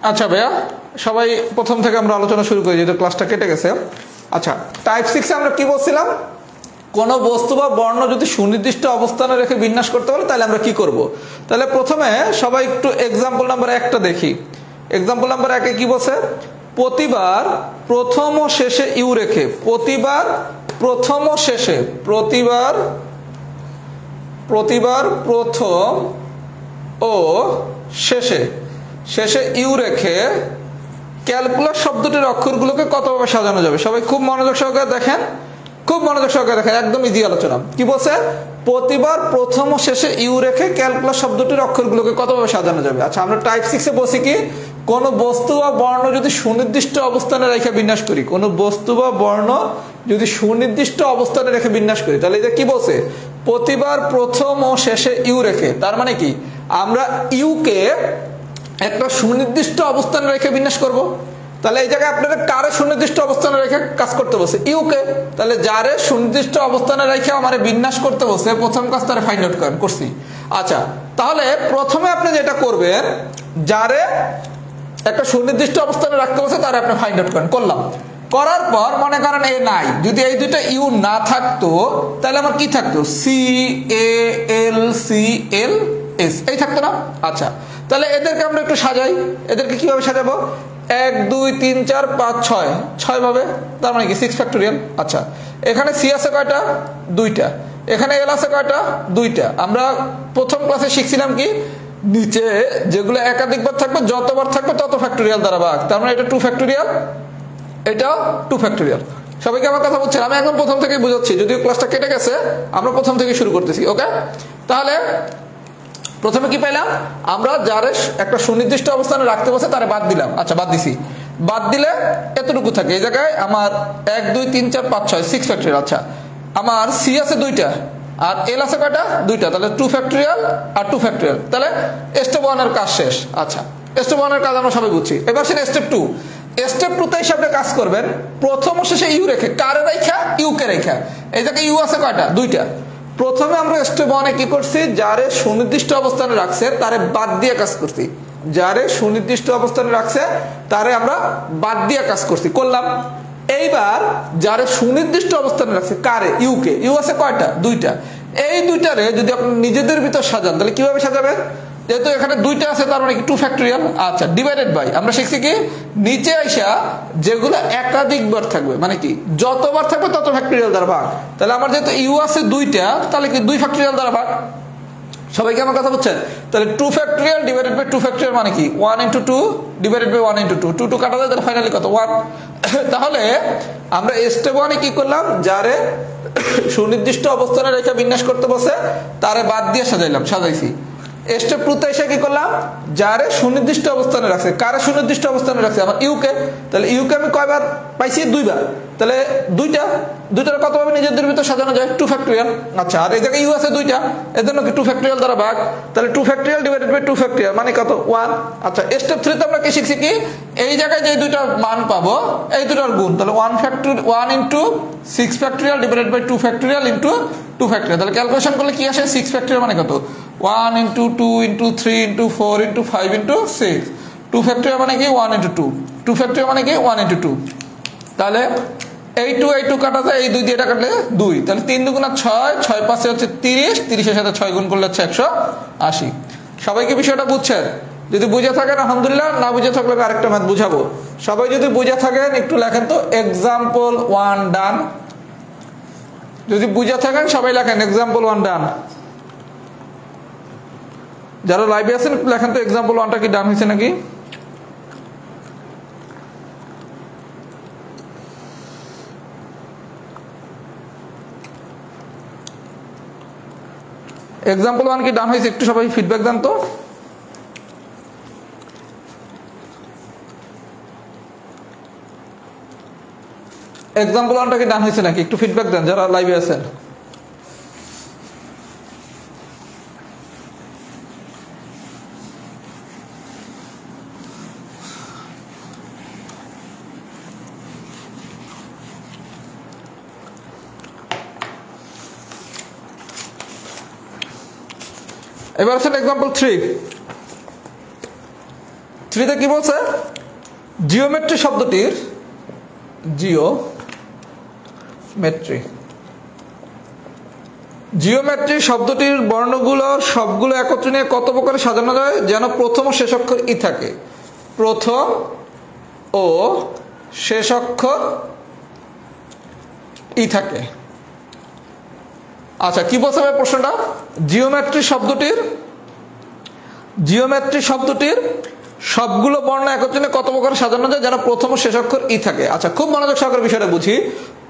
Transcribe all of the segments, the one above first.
আচ্ছা ভাইয়া, সবাই প্রথম থেকে আমরা আলোচনা শুরু করি, যেহেতু ক্লাসটা কেটে গেছে। আচ্ছা, টাইপ 6 আমরা কি বলছিলাম? কোন বস্তু বা বর্ণ যদি সুনির্দিষ্ট অবস্থানে রেখে বিন্যাস করতে পারে তাহলে আমরা কি করব? তাহলে প্রথমে সবাই একটু এক্সাম্পল নাম্বার 1টা দেখি। এক্সাম্পল নাম্বার 1-এ কি বলছে? প্রতিবার প্রথম ও শেষে ইউ রেখে, প্রতিবার প্রথম ও শেষে, প্রতিবার প্রথম ও শেষে ইউ রেখে ক্যালকুলাস শব্দটির অক্ষরগুলোকে কতভাবে সাজানো যাবে? সবাই খুব মনোযোগ সহকারে দেখেন, খুব মনোযোগ সহকারে দেখেন, একদম ইজি আলোচনা। কি বলছে? প্রতিবার প্রথম ও শেষে ইউ রেখে ক্যালকুলাস শব্দটির অক্ষরগুলোকে কতভাবে সাজানো যাবে। আচ্ছা, আমরা টাইপ 6-এ বলছি কি, কোন বস্তু বা বর্ণ যদি সুনির্দিষ্ট অবস্থানে রেখে বিন্যাস করি, কোন বস্তু বা বর্ণ যদি সুনির্দিষ্ট অবস্থানে রেখে বিন্যাস করি, তাহলে এটা কি বলছে? প্রতিবার প্রথম ও শেষে ইউ রেখে, তার মানে কি আমরা ইউকে একটা সুনির্দিষ্ট অবস্থানে রেখে বিন্যাস করব। তাহলে এই জায়গায় আপনাদের কারে সুনির্দিষ্ট অবস্থানে রেখে কাজ করতে বসে? ইউকে। তাহলে যারে সুনির্দিষ্ট অবস্থানে রেখে আমার বিন্যাস করতে বসে, প্রথম কাজ তারে ফাইন্ড আউট করেন, করছি। আচ্ছা, তাহলে প্রথমে আপনি যেটা করবেন, যারে একটা সুনির্দিষ্ট অবস্থানে রাখতে বসে তারে আপনি ফাইন্ড আউট করেন, করলাম। করার পর মনে করেন এ নাই, যদি এই দুইটা ইউ না থাকতো তাহলে আমার কি থাকতো? CALCLS, এই থাকতো না? আচ্ছা, তাহলে এদেরকে আমরা একটু সাজাই। এদেরকে কিভাবে সাজাবো? 1 2 3 4 5 6, 6 ভাবে, তার মানে কি 6 ফ্যাক্টোরিয়াল। আচ্ছা, এখানে সি আছে কয়টা? 2টা। এখানে এল আছে কয়টা? 2টা। আমরা প্রথম ক্লাসে শিখছিলাম কি, নিচে যেগুলো একাধিকবার থাকবে, যতবার থাকবে তত ফ্যাক্টোরিয়াল দ্বারা ভাগ, তার মানে এটা 2 ফ্যাক্টোরিয়াল, এটাও 2 ফ্যাক্টোরিয়াল। সবাইকে আমার কথা বুঝছেন? আমি একদম প্রথম থেকেই বুঝাচ্ছি, যদিও ক্লাসটা কেটে গেছে, আমরা প্রথম থেকে শুরু করতেছি। ওকে, তাহলে প্রথমে কি পেলাম? আমরা যারে একটা সুনির্দিষ্ট অবস্থানে রাখতে বসে তারে বাদ দিলাম। আচ্ছা, বাদ দিছি। বাদ দিলে এতটুকু থাকে, এই জায়গায় আমার 1 2 3 4 5 6, 6 ফ্যাক্টোরিয়াল। আচ্ছা, আমার সি আছে 2টা আর এল আছে কয়টা? 2টা। তাহলে 2 ফ্যাক্টোরিয়াল আর 2 ফ্যাক্টোরিয়াল। তাহলে স্টেপ 1 এর কাজ শেষ। আচ্ছা, স্টেপ 1 এর কাজ আমরা সবাই বুঝছি। এবার সেটা স্টেপ 2। স্টেপ 2-তে হিসাবে কাজ করবেন প্রথম ও শেষে ইউ রেখে, কারে রেখা? ইউকে রেখা। এই জায়গায় ইউ আছে কয়টা? 2টা। প্রথমে আমরা স্টেপ 1-এ কি করছি? যারে সুনির্দিষ্ট অবস্থানে রাখছে তারে বাদ দিয়ে কাজ করছি। যারে সুনির্দিষ্ট অবস্থানে রাখছে তারে আমরা বাদ দিয়ে কাজ করছি, করলাম। এইবার যারে সুনির্দিষ্ট অবস্থানে রাখছে, কারে? ইউকে। ইউ আছে কয়টা? 2টা। এই 2টারে যদি আপনি নিজেদের ভিতর সাজান তাহলে কিভাবে সাজাবেন? যেহেতু এখানে 2টা আছে তার মানে কি 2 ফ্যাক্টোরিয়াল। আচ্ছা, ডিভাইডেড বাই, আমরা শিখছি কি, নিচে আইসা যেগুলো একাধিকবার থাকবে, মানে কি যতবার থাকবে তত ফ্যাক্টোরিয়াল দ্বারা ভাগ। তাহলে আমার যেহেতু ইউ আছে 2টা, তাহলে কি 2 ফ্যাক্টোরিয়াল দ্বারা ভাগ। সবাইকে আমার কথা বুঝছেন? তাহলে 2 ফ্যাক্টোরিয়াল ডিভাইডেড বাই 2 ফ্যাক্টোরিয়াল মানে কি 1 × 2 ডিভাইডেড বাই 1 × 2, 2 2 কাটা যায়, তাহলে ফাইনালি কত? 1। তাহলে আমরা স্টেপ 1-এ কি করলাম? যারে সুনির্দিষ্ট অবস্থানে রেখে বিন্যাস করতে বসে তারে বাদ দিয়ে সাজাইছি। স্টেপ 2-তে এসে কি করলাম? যারে সুনির্দিষ্ট অবস্থানে রাখছে, কারে সুনির্দিষ্ট অবস্থানে রাখছে? আমার ইউকে। তাহলে ইউকে আমি কয়বার পাইছি? 2বার। তাহলে 2টার কতভাবে নিজেদের ভিতর সাজানো যায়? 2 ফ্যাক্টোরিয়াল। আচ্ছা, আর এই জায়গায় ইউ আছে 2টা, এর জন্য কি 2 ফ্যাক্টোরিয়াল দ্বারা ভাগ। তাহলে 2 ফ্যাক্টোরিয়াল ডিভাইডেড বাই 2 ফ্যাক্টোরিয়াল মানে কত? 1। আচ্ছা, স্টেপ 3-তে আমরা কি শিখছি কি, এই জায়গায় যে 2টা মান পাবো এই 2টার গুণ, তাহলে 1 × 6 factorial divided by 2 factorial into 2 factorial. তাহলে ক্যালকুলেশন করলে কি আসে? 6 ফ্যাক্টোরিয়াল মানে কত? 1 × 2 × 3 × 4 × 5 × 6। 2 ফ্যাক্টোরিয়াল মানে কি 1 × 2, 2 ফ্যাক্টোরিয়াল মানে কি 1 × 2। তাহলে এই 2 কাটা যায়, এই 2 দিয়ে এটা কাটলে 2, তাহলে 3 × 2 = 6, 6 × 5 হচ্ছে 30, 30-এর সাথে 6 গুণ করলে হচ্ছে 180। সবাইকে বিষয়টা বুঝছেন? যদি বুঝে থাকেন আলহামদুলিল্লাহ, না বুঝে থাকলে আমি আরেকটা ম্যাথ বুঝাবো। সবাই যদি বুঝে থাকেন একটু লেখেন তো, এক্সাম্পল 1 ডান। যদি বুঝে থাকেন সবাই লেখেন এক্সাম্পল 1 ডান। যারা লাইভে আছেন লেখেন তো এক্সাম্পল 1টা কি ডান হয়েছে নাকি? এক্সাম্পল 1 কি ডান হয়েছে? একটু সবাই ফিডব্যাক দেন তো। এক্সাম্পল 1টা কি ডান হয়েছে নাকি? একটু ফিডব্যাক দেন যারা লাইভে আছেন। এবার আসেন এক্সাম্পল 3। 3তে কি বলছে জিওমেট্রি শব্দটির জিওমেট্রি শব্দটির বর্ণগুলো সবগুলো একত্রে নিয়ে কত প্রকারে সাজানো যায় যেন প্রথম ও শেষ অক্ষর ই থাকে। প্রথম ও শেষ অক্ষর ই থাকে। আচ্ছা কি বলছে ভাই প্রশ্নটা? জিওমেট্রি শব্দটির সবগুলো বর্ণ একত্রে নিয়ে কত প্রকারে সাজানো যায় যেন প্রথম ও শেষ অক্ষর ই থাকে। আচ্ছা খুব মনোযোগ সহকারে বিষয়টা বুঝি।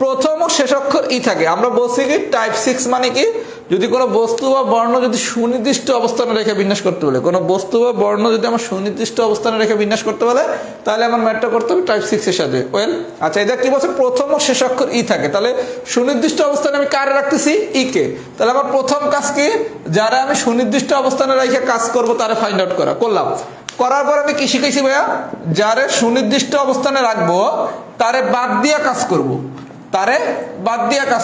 প্রথম ও শেষ অক্ষর ই থাকে, আমরা বলছি কি টাইপ 6 মানে কি, যদি কোনো বস্তু বা বর্ণ যদি সুনির্দিষ্ট অবস্থানে রেখে বিন্যাস করতে বলে, কোনো বস্তু বা বর্ণ যদি আমার সুনির্দিষ্ট অবস্থানে রেখে বিন্যাস করতে বলে, তাহলে আমার ম্যাথটা করতে হবে টাইপ 6 এর সাথে। ওয়েল আচ্ছা এটা কি বলছে প্রথম ও শেষ অক্ষর ই থাকে, তাহলে সুনির্দিষ্ট অবস্থানে আমি কারে রাখতেছি ই কে। তাহলে আমার প্রথম কাজ কি, যারা আমি সুনির্দিষ্ট অবস্থানে রেখে কাজ করব তারা ফাইন্ড আউট করলাম। করার পর আমি কি শিখেছি ভাইয়া, যারে সুনির্দিষ্ট অবস্থানে রাখবো তারে বাদ দিয়ে কাজ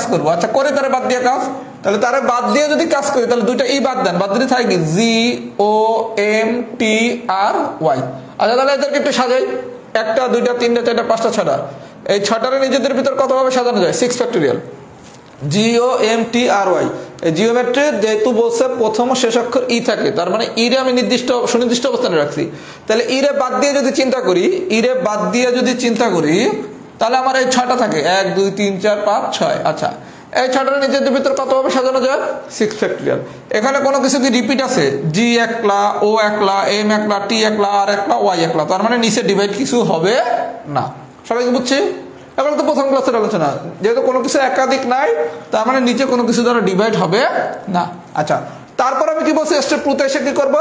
করব। আচ্ছা করে তারে বাদ দিয়ে কাজ, তাহলে তারে বাদ দিয়ে যদি কাজ করি তাহলে দুইটা ই বাদ দেন, বাদ দিতে থাকে কি GOMTRY। আচ্ছা তাহলে এদেরকে একটু সাজাই, 1টা 2টা 3টা 4টা 5টা 6টা, এই 6টারে নিজেদের ভিতর কতভাবে সাজানো যায় 6 ফ্যাক্টোরিয়াল। GOMTRY এই জিওমেট্রি যেহেতু বলছে প্রথম ও শেষ অক্ষর ই থাকে, তার মানে ইরে আমি সুনির্দিষ্ট অবস্থানে রাখছি। তাহলে ইরে বাদ দিয়ে যদি চিন্তা করি তাহলে আমার এই 6টা থাকে 1 2 3 4 5 6। আচ্ছা এই 6টার নিজেদের ভিতর কতভাবে সাজানো যায় 6 ফ্যাক্টোরিয়াল। এখানে কোনো কিছু কি রিপিট আছে, G একলা, O একলা, M একলা, T একলা, R একলা, Y একলা, তার মানে নিচে ডিভাইড কিছু হবে না। সবাই কি বুঝছে? এবার তো প্রথম ক্লাসের আলোচনা, যেহেতু কোনো কিছু একাধিক নাই তার মানে নিচে কোনো কিছু দ্বারা ডিভাইড হবে না। আচ্ছা তারপর আমি কি বলছি স্টেপ 2 তে এসে কি করব,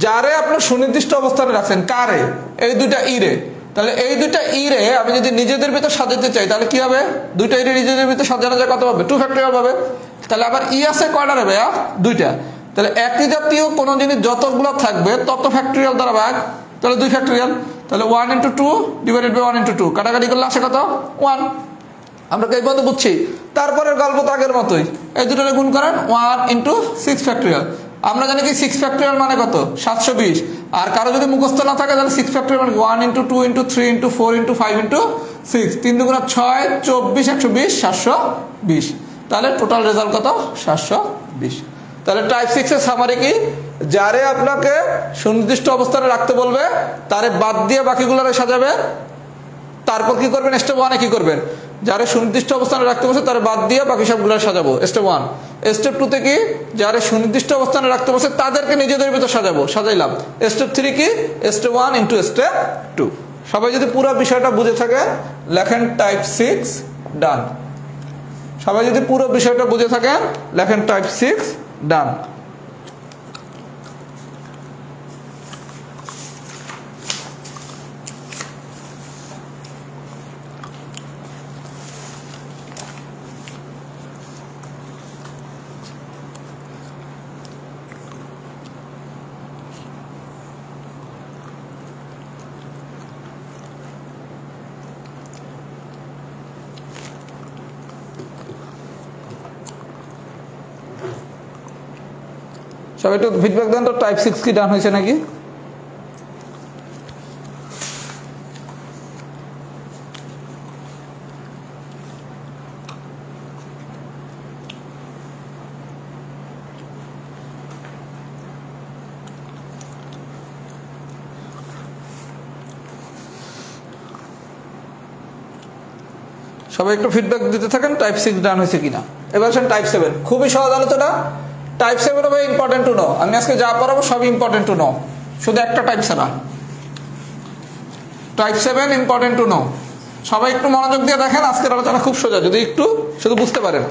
যারে আপনার সুনির্দিষ্ট অবস্থানে রাখছেন কারে, এই দুইটা ইরে, তাহলে এই দুইটা ইরে আমি যদি নিজেদের ভিতর সাজাতে চাই তাহলে কি হবে, দুইটা ইরে নিজেদের ভিতর সাজানো যায় কত হবে 2 ফ্যাক্টোরিয়াল হবে। তাহলে আবার ই আছে কয়টা রে ভাইয়া 2টা, তাহলে একই জাতীয় কোনো জিনিস যতগুলো থাকবে তত ফ্যাক্টোরিয়াল দ্বারা ভাগ, তাহলে 2 ফ্যাক্টোরিয়াল, তাহলে 1 × 2 ডিভাইডেড বাই 1 × 2 কাটাকাটি করলে আসে কত 1। আমরা এই পর্যন্ত বুঝছি। তারপরের গল্প তো আগের মতোই, এই দুটোরে গুণ করেন 1 × 6 ফ্যাক্টোরিয়াল। আমরা জানি কি 6 ফ্যাক্টোরিয়াল মানে কত 720। আর কারো যদি মুখস্থ না থাকে তাহলে 6 ফ্যাক্টোরিয়াল মানে 1 × 2 × 3 × 4 × 5 × 6, 3 × 6 24 120 720। তাহলে টোটাল রেজাল্ট কত 720। তাহলে টাইপ 6 এর সামারি কি, যারে আপনাকে সুনির্দিষ্ট অবস্থানে রাখতে বলবে তারে বাদ দিয়ে বাকিগুলোরে সাজাবে। তারপর কি করবেন স্টেপ 1 এ কি করবেন, যারে সুনির্দিষ্ট অবস্থানে রাখতে বলছে তারে বাদ দিয়ে বাকি সবগুলো সাজাবো স্টেপ 1। স্টেপ 2 তে কি, যারে সুনির্দিষ্ট অবস্থানে রাখতে বলছে তাদেরকে নিজেদের ভিতর সাজাইলাম। স্টেপ 3 কি, স্টেপ 1 × স্টেপ 2। সবাই যদি পুরো বিষয়টা বুঝে থাকে লেখেন টাইপ 6 ডান। সবাই যদি পুরো বিষয়টা বুঝে থাকেন লেখেন টাইপ 6 ডান। সবাই একটু ফিডব্যাক দেন তো টাইপ 6 কি ডান হয়েছে নাকি। সবাই একটু ফিডব্যাক দিতে থাকেন টাইপ 6 ডান হয়েছে কিনা। এবার আসেন টাইপ 7, খুবই সহজ আলোচনা। টাইপ 7 হবে ইম্পর্টেন্ট টু নো। আমি আজকে যা পড়াবো সবই ইম্পর্টেন্ট টু নো, শুধু একটা টাইপ ছাড়া। Type 7 important to know. সবাই একটু মনোযোগ দিয়ে দেখেন, আজকের আলোচনা খুব সোজা যদি একটু শুধু বুঝতে পারেন।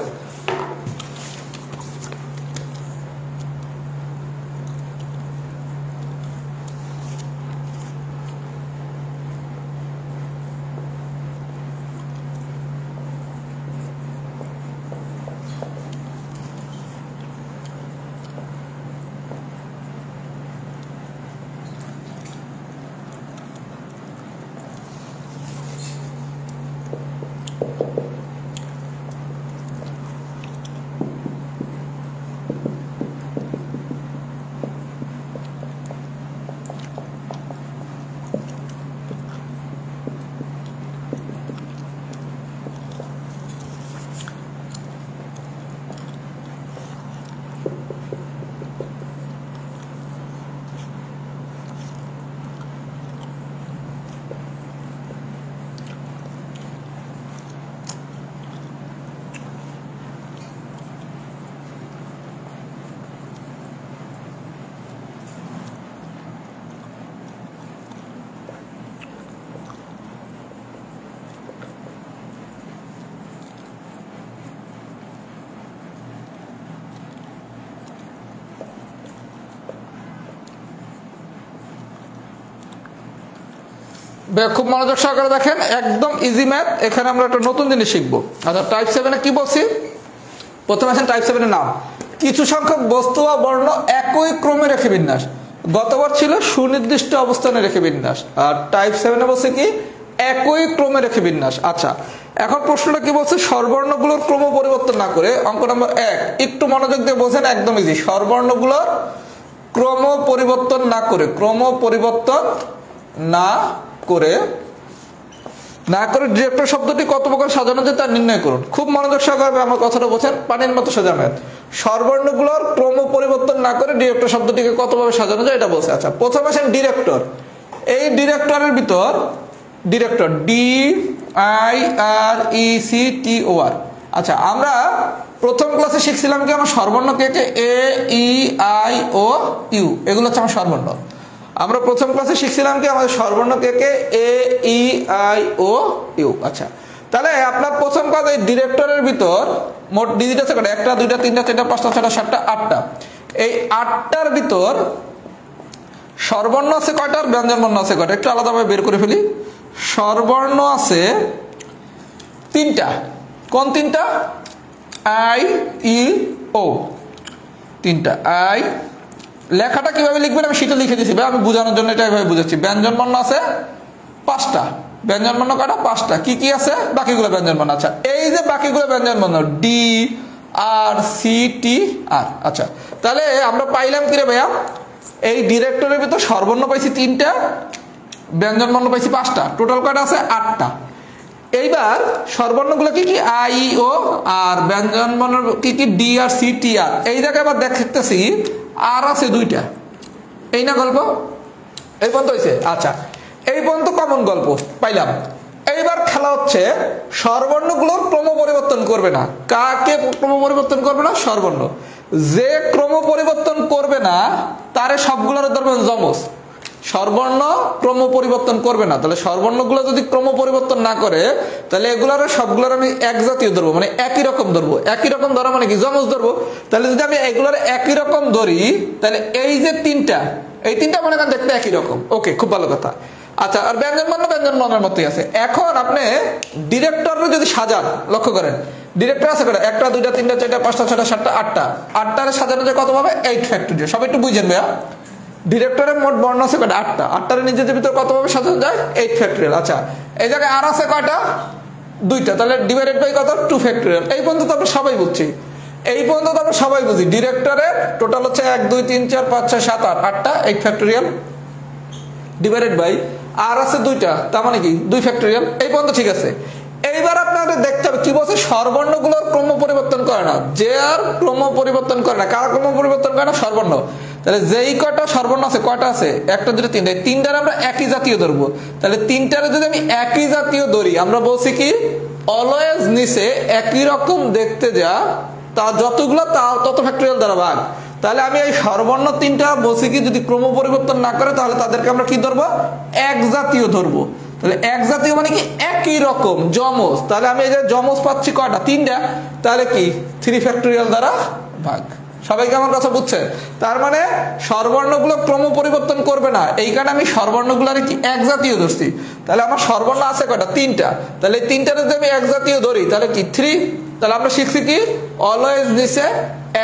খুব মনোযোগ সহকারে দেখেন, একদম ইজি ম্যাথ। এখানে আমরা একটা নতুন জিনিস শিখবো। আচ্ছা, টাইপ 7-এ কি বলছি? প্রথমে আসেন টাইপ 7-এর নাম। কিছু সংখ্যক বস্তু বা বর্ণ একই ক্রমে রেখে বিন্যাস। গতবার ছিল সুনির্দিষ্ট অবস্থানে রেখে বিন্যাস, আর টাইপ 7-এ বলছে কি একই ক্রমে রেখে বিন্যাস। আচ্ছা, এখন প্রশ্নটা কি বলছে? স্বরবর্ণগুলোর ক্রম পরিবর্তন না করে, অঙ্ক নম্বর 1 একটু মনোযোগ দিয়ে বোঝেন, একদম ইজি। স্বরবর্ণগুলোর ক্রম পরিবর্তন না করে, ক্রম পরিবর্তন না করে ডিরেক্টর শব্দটি কত প্রকার সাজানো যায় তা নির্ণয় করুন। খুব মনোযোগ সহকারে আমার কথাটা বোঝেন, পানির মতো সোজা ম্যাথ। স্বরবর্ণগুলোর ক্রম পরিবর্তন না করে ডিরেক্টর শব্দটিকে কতভাবে সাজানো যায় এটা বলছে। আচ্ছা, প্রথম আসেন ডিরেক্টর। এই ডিরেক্টরের ভিতর ডিরেক্টর DIRECTOR। আচ্ছা, আমরা প্রথম ক্লাসে শিখছিলাম কি আমার স্বরবর্ণ কে কে? AEIOU, এগুলো হচ্ছে আমার স্বরবর্ণ। আমরা প্রথম ক্লাসে শিখছিলাম কি আমাদের স্বরবর্ণ কে কে? AEIOU। আচ্ছা, তাহলে আপনার প্রথম কাজ, এই ডিরেক্টরের ভিতর মোট ডিজিট আছে কয়টা? 1টা 2টা 3টা 4টা 5টা 6টা 7টা 8টা। এই 8টার ভিতর স্বরবর্ণ আছে কয়টা আর ব্যঞ্জন বর্ণ আছে কয়টা? একটু আলাদাভাবে বের করে ফেলি। স্বরবর্ণ আছে 3টা। কোন 3টা? IEO 3টা। আই লেখাটা কিভাবে লিখবেন আমি সেটা লিখে দিয়েছি ভাই, আমি বোঝানোর জন্য এটা এভাবে বুঝাচ্ছি। ব্যঞ্জন বর্ণ আছে 5টা। ব্যঞ্জন বর্ণ কয়টা? 5টা। কি কি আছে? বাকিগুলো ব্যঞ্জন বর্ণ। আচ্ছা, এই যে বাকিগুলো ব্যঞ্জন বর্ণ DRCTR। আচ্ছা, তাহলে আমরা পাইলাম কি রে ভাইয়া? এই ডিরেক্টরের ভিতর স্বরবর্ণ পাইছি 3টা, ব্যঞ্জন বর্ণ পাইছি 5টা, টোটাল কয়টা আছে? 8টা। এইবার স্বরবর্ণগুলো কি কি? IEO, আর ব্যঞ্জন বর্ণ কি কি? DRCTR। এই জায়গায় আবার দেখতেছি আর আছে 2টা। এই না গল্প? এই পর্যন্ত হয়েছে? আচ্ছা, এই পর্যন্ত কমন গল্প পাইলাম। এইবার খেলা হচ্ছে স্বরবর্ণগুলোর ক্রম পরিবর্তন করবে না। কাকে ক্রম পরিবর্তন করবে না? স্বরবর্ণ। যে ক্রম পরিবর্তন করবে না তারে সবগুলোর ধরবেন যমজ। স্বরবর্ণ ক্রম পরিবর্তন করবে না, তাহলে স্বরবর্ণগুলো যদি ক্রম পরিবর্তন না করে তাহলে এগুলার সবগুলোর আমি এক জাতীয় ধরবো, মানে একই রকম ধরবো। একই রকম ধরা মানে কি? যমজ ধরবো। তাহলে যদি আমি এগুলার একই রকম ধরি তাহলে এই যে 3টা, এই 3টা মনে করেন দেখতে একই রকম। ওকে, খুব ভালো কথা। আচ্ছা, আর ব্যঞ্জন বর্ণের মতোই আছে। এখন আপনি ডিরেক্টরে যদি সাজান, লক্ষ্য করেন ডিরেক্টর আছে কয়টা? 1টা 2টা 3টা 4টা 5টা 6টা 7টা 8টা। 8টারে সাজানো যায় কত ভাবে? 8 ফ্যাক্টরিয়াল। সবাই একটু বুঝেন ভাইয়া, ডিরেক্টরের মোট বর্ণ আছে কয়টা? 8টা। 8টার নিজেদের ভিতর কত ভাবে সাজানো যায়? 8 ফ্যাক্টরিয়াল। আচ্ছা, এই জায়গায় আর আছে কয়টা? 2টা। তাহলে ডিভাইডেড বাই কত? 2 ফ্যাক্টরিয়াল। এই পর্যন্ত তো আমরা সবাই বুঝছি। এই পর্যন্ত তো আমরা সবাই বুঝি ডিরেক্টরের টোটাল হচ্ছে 1 2 3 4 5 6 7 8, 8টা 8 ফ্যাক্টরিয়াল ডিভাইডেড বাই আর আছে 2টা, তার মানে কি 2 ফ্যাক্টরিয়াল। এই পর্যন্ত ঠিক আছে। এইবার আপনাদের দেখতে হবে কি বলছে? স্বরবর্ণগুলোর ক্রম পরিবর্তন করে না। যে আর ক্রম পরিবর্তন করে না, কারা ক্রম পরিবর্তন করে না? স্বরবর্ণ। তাহলে যেই কয়টা স্বরবর্ণ আছে, কয়টা আছে? 1টা 2টা 3টা। 3টারে আমরা একই জাতীয় ধরবো। তাহলে 3টারে যদি আমি একই জাতীয় ধরি, আমরা বলছি কি অলওয়েজ নিচে একই রকম দেখতে যা তা যতগুলো তা তত ফ্যাক্টরিয়াল দ্বারা ভাগ। তাহলে আমি এই স্বরবর্ণ 3টা বলছি কি যদি ক্রম পরিবর্তন না করে তাহলে তাদেরকে আমরা কি ধরবো? এক জাতীয় ধরবো। তাহলে এক জাতীয় মানে কি? একই রকম, যমজ। তাহলে আমি এই যে যমজ পাচ্ছি কয়টা? 3টা। তাহলে কি 3 ফ্যাক্টরিয়াল দ্বারা ভাগ। সবাইকে আমার কথা বুঝছে? তার মানে স্বরবর্ণগুলো ক্রম পরিবর্তন করবে না, এই কারণে আমি স্বরবর্ণগুলোর কি এক জাতীয় ধরছি। তাহলে আমার স্বরবর্ণ আছে কয়টা? 3টা। তাহলে এই 3টারে যদি আমি এক জাতীয় ধরি তাহলে কি 3। তাহলে আমরা শিখছি কি অলওয়েজ নিচে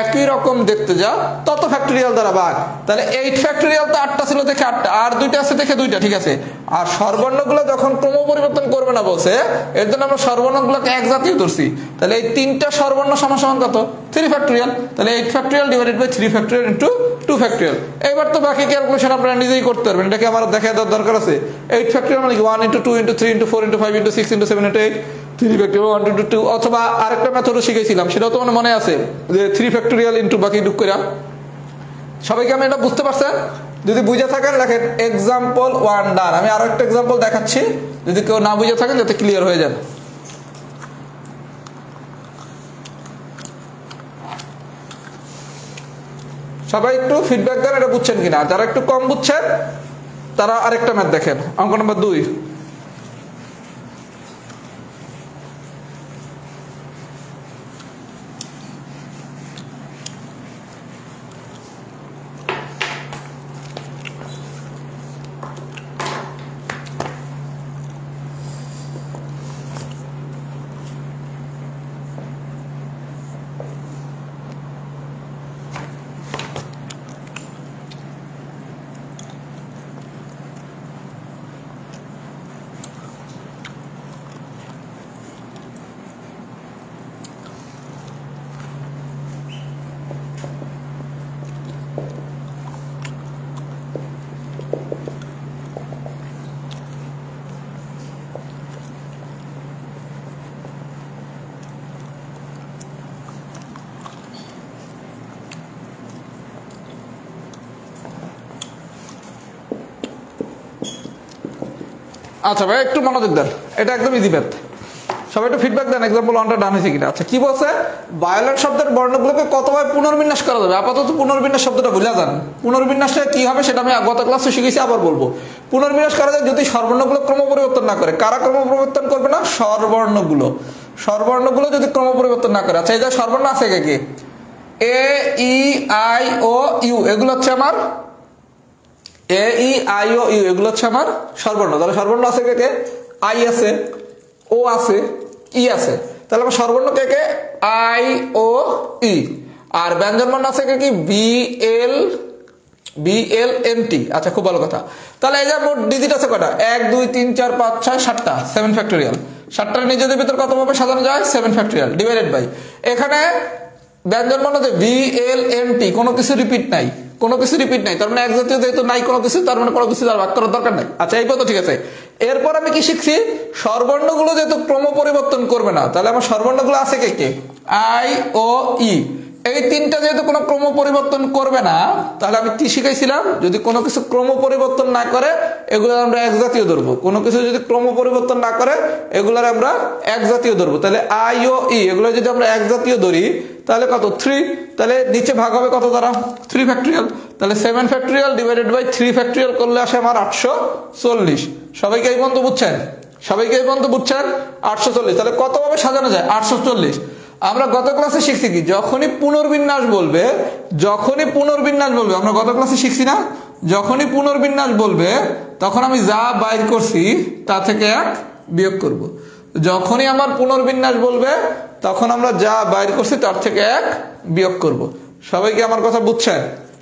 একই রকম দেখতে যা তত ফ্যাক্টরিয়াল দ্বারা ভাগ। তাহলে 8 ফ্যাক্টরিয়াল তো 8টা ছিল দেখে 8টা, আর 2টা আছে দেখে 2টা, ঠিক আছে। আর স্বরবর্ণগুলো যখন ক্রম পরিবর্তন করবে না বলছে, এর জন্য আমরা স্বরবর্ণগুলোকে এক জাতীয় ধরছি। তাহলে এই 3টা স্বরবর্ণ সমান সমান কত? 3 ফ্যাক্টরিয়াল। তাহলে 8 factorial divided by 3 factorial into 2 factorial. এবার তো বাকি ক্যালকুলেশন আপনারা নিজেই করতে পারবেন, এটাকে আমার দেখায় দেওয়ার দরকার আছে। 8 ফ্যাক্টরিয়াল মানে কি 1 into 2 into 3 into 4 into 5 into 6 into 7 into 8 3 factorial 1 into 2। অথবা আরেকটা মেথডও শিখেছিলাম, সেটাও তো মনে আছে যে 3 ফ্যাক্টরিয়াল ইনটু বাকি টুক করে। সবাইকে আমি এটা বুঝতে পারছেন? যদি বুঝে থাকেন লেখেন এক্সাম্পল 1 ডান। আমি আরো একটা এক্সাম্পল দেখাচ্ছি, যদি কেউ না বুঝে থাকেন যাতে ক্লিয়ার হয়ে যান। সবাই একটু ফিডব্যাক দেন এটা বুঝছেন কিনা। যারা একটু কম বুঝছেন তারা আরেকটা ম্যাথ দেখেন, অঙ্ক নম্বর 2। আচ্ছা ভাই একটু মনোযোগ দেন, এটা একদম ইজি ম্যাথ। সবাই একটু ফিডব্যাক দেন এক্সাম্পল 1টা ডান হয়েছে কিনা। আচ্ছা কি বলছে, ভায়োলেট শব্দের বর্ণগুলোকে কতবার পুনর্বিন্যাস করা যাবে। আপাতত পুনর্বিন্যাস শব্দটা ভুলে যান। পুনর্বিন্যাসটা কি হবে সেটা আমি গত ক্লাসে শিখেছি, আবার বলবো। পুনর্বিন্যাস করা যায় যদি স্বরবর্ণগুলো ক্রম পরিবর্তন না করে। কারা ক্রম পরিবর্তন করবে না? স্বরবর্ণগুলো। স্বরবর্ণগুলো যদি ক্রম পরিবর্তন না করে। আচ্ছা এই যে স্বরবর্ণ আছে কি, এ ই আই ও ইউ, এগুলো হচ্ছে আমার এ ই আই ও ইউ, এগুলো হচ্ছে আমার স্বরবর্ণ। তাহলে স্বরবর্ণ আছে কে কে? আই আছে, ও আছে, ই আছে। তাহলে আমার স্বরবর্ণ কে কে? আই ও ই। আর ব্যঞ্জন বর্ণ আছে কে কি? B L N T. আচ্ছা খুব ভালো কথা। তাহলে এই যে মোট ডিজিট আছে কটা? 1 2 3 4 5 6 7টা, 7 ফ্যাক্টোরিয়াল। 7টার নিজেদের ভিতর কত ভাবে সাজানো যায়? 7 ফ্যাক্টোরিয়াল ডিভাইডেড বাই, এখানে ব্যঞ্জন বর্ণ যে বি এল এন টি, কোনো কিছু রিপিট নাই, কোনো কিছু রিপিট নাই। তার মানে এক জাতীয় যেহেতু নাই কোনো কিছু, তার মানে কোনো কিছু ভাগ করার দরকার নাই। আচ্ছা এই পর্যন্ত ঠিক আছে। এরপর আমি কি শিখছি? স্বরবর্ণগুলো যেহেতু ক্রম পরিবর্তন করবে না, তাহলে আমার স্বরবর্ণগুলো আছে কে কে? আই ও ই। এই তিনটা যেহেতু কোনো ক্রম পরিবর্তন করবে না, তাহলে আমি কি শিখাইছিলাম? যদি কোনো কিছু ক্রম পরিবর্তন না করে এগুলো আমরা এক জাতীয় ধরবো। কোনো কিছু যদি ক্রম পরিবর্তন না করে এগুলোর আমরা এক জাতীয় ধরবো। তাহলে আই ও ই এগুলো যদি আমরা এক জাতীয় ধরি তাহলে কত? 3। তাহলে নিচে ভাগ হবে কত দ্বারা? 3 ফ্যাক্টোরিয়াল। তাহলে 7 ফ্যাক্টোরিয়াল ডিভাইডেড বাই 3 ফ্যাক্টোরিয়াল করলে আসে আমার 840। সবাইকে এই পর্যন্ত বুঝছেন? সবাইকে এই পর্যন্ত বুঝছেন? 840। তাহলে কত ভাবে সাজানো যায়? 840। আমরা গত ক্লাসে শিখছি কি, যখনই পুনর্বিন্যাস বলবে, যখনই পুনর্বিন্যাস বলবে, আমরা গত ক্লাসে শিখছি না, যখনই পুনর্বিন্যাস বলবে তখন আমি যা বাইর করছি তা থেকে 1 বিয়োগ করব। যখনই আমার পুনর্বিন্যাস বলবে তখন আমরা যা বাইর করছি তার থেকে 1 বিয়োগ করব। সবাইকে আমার কথা বুঝছেন?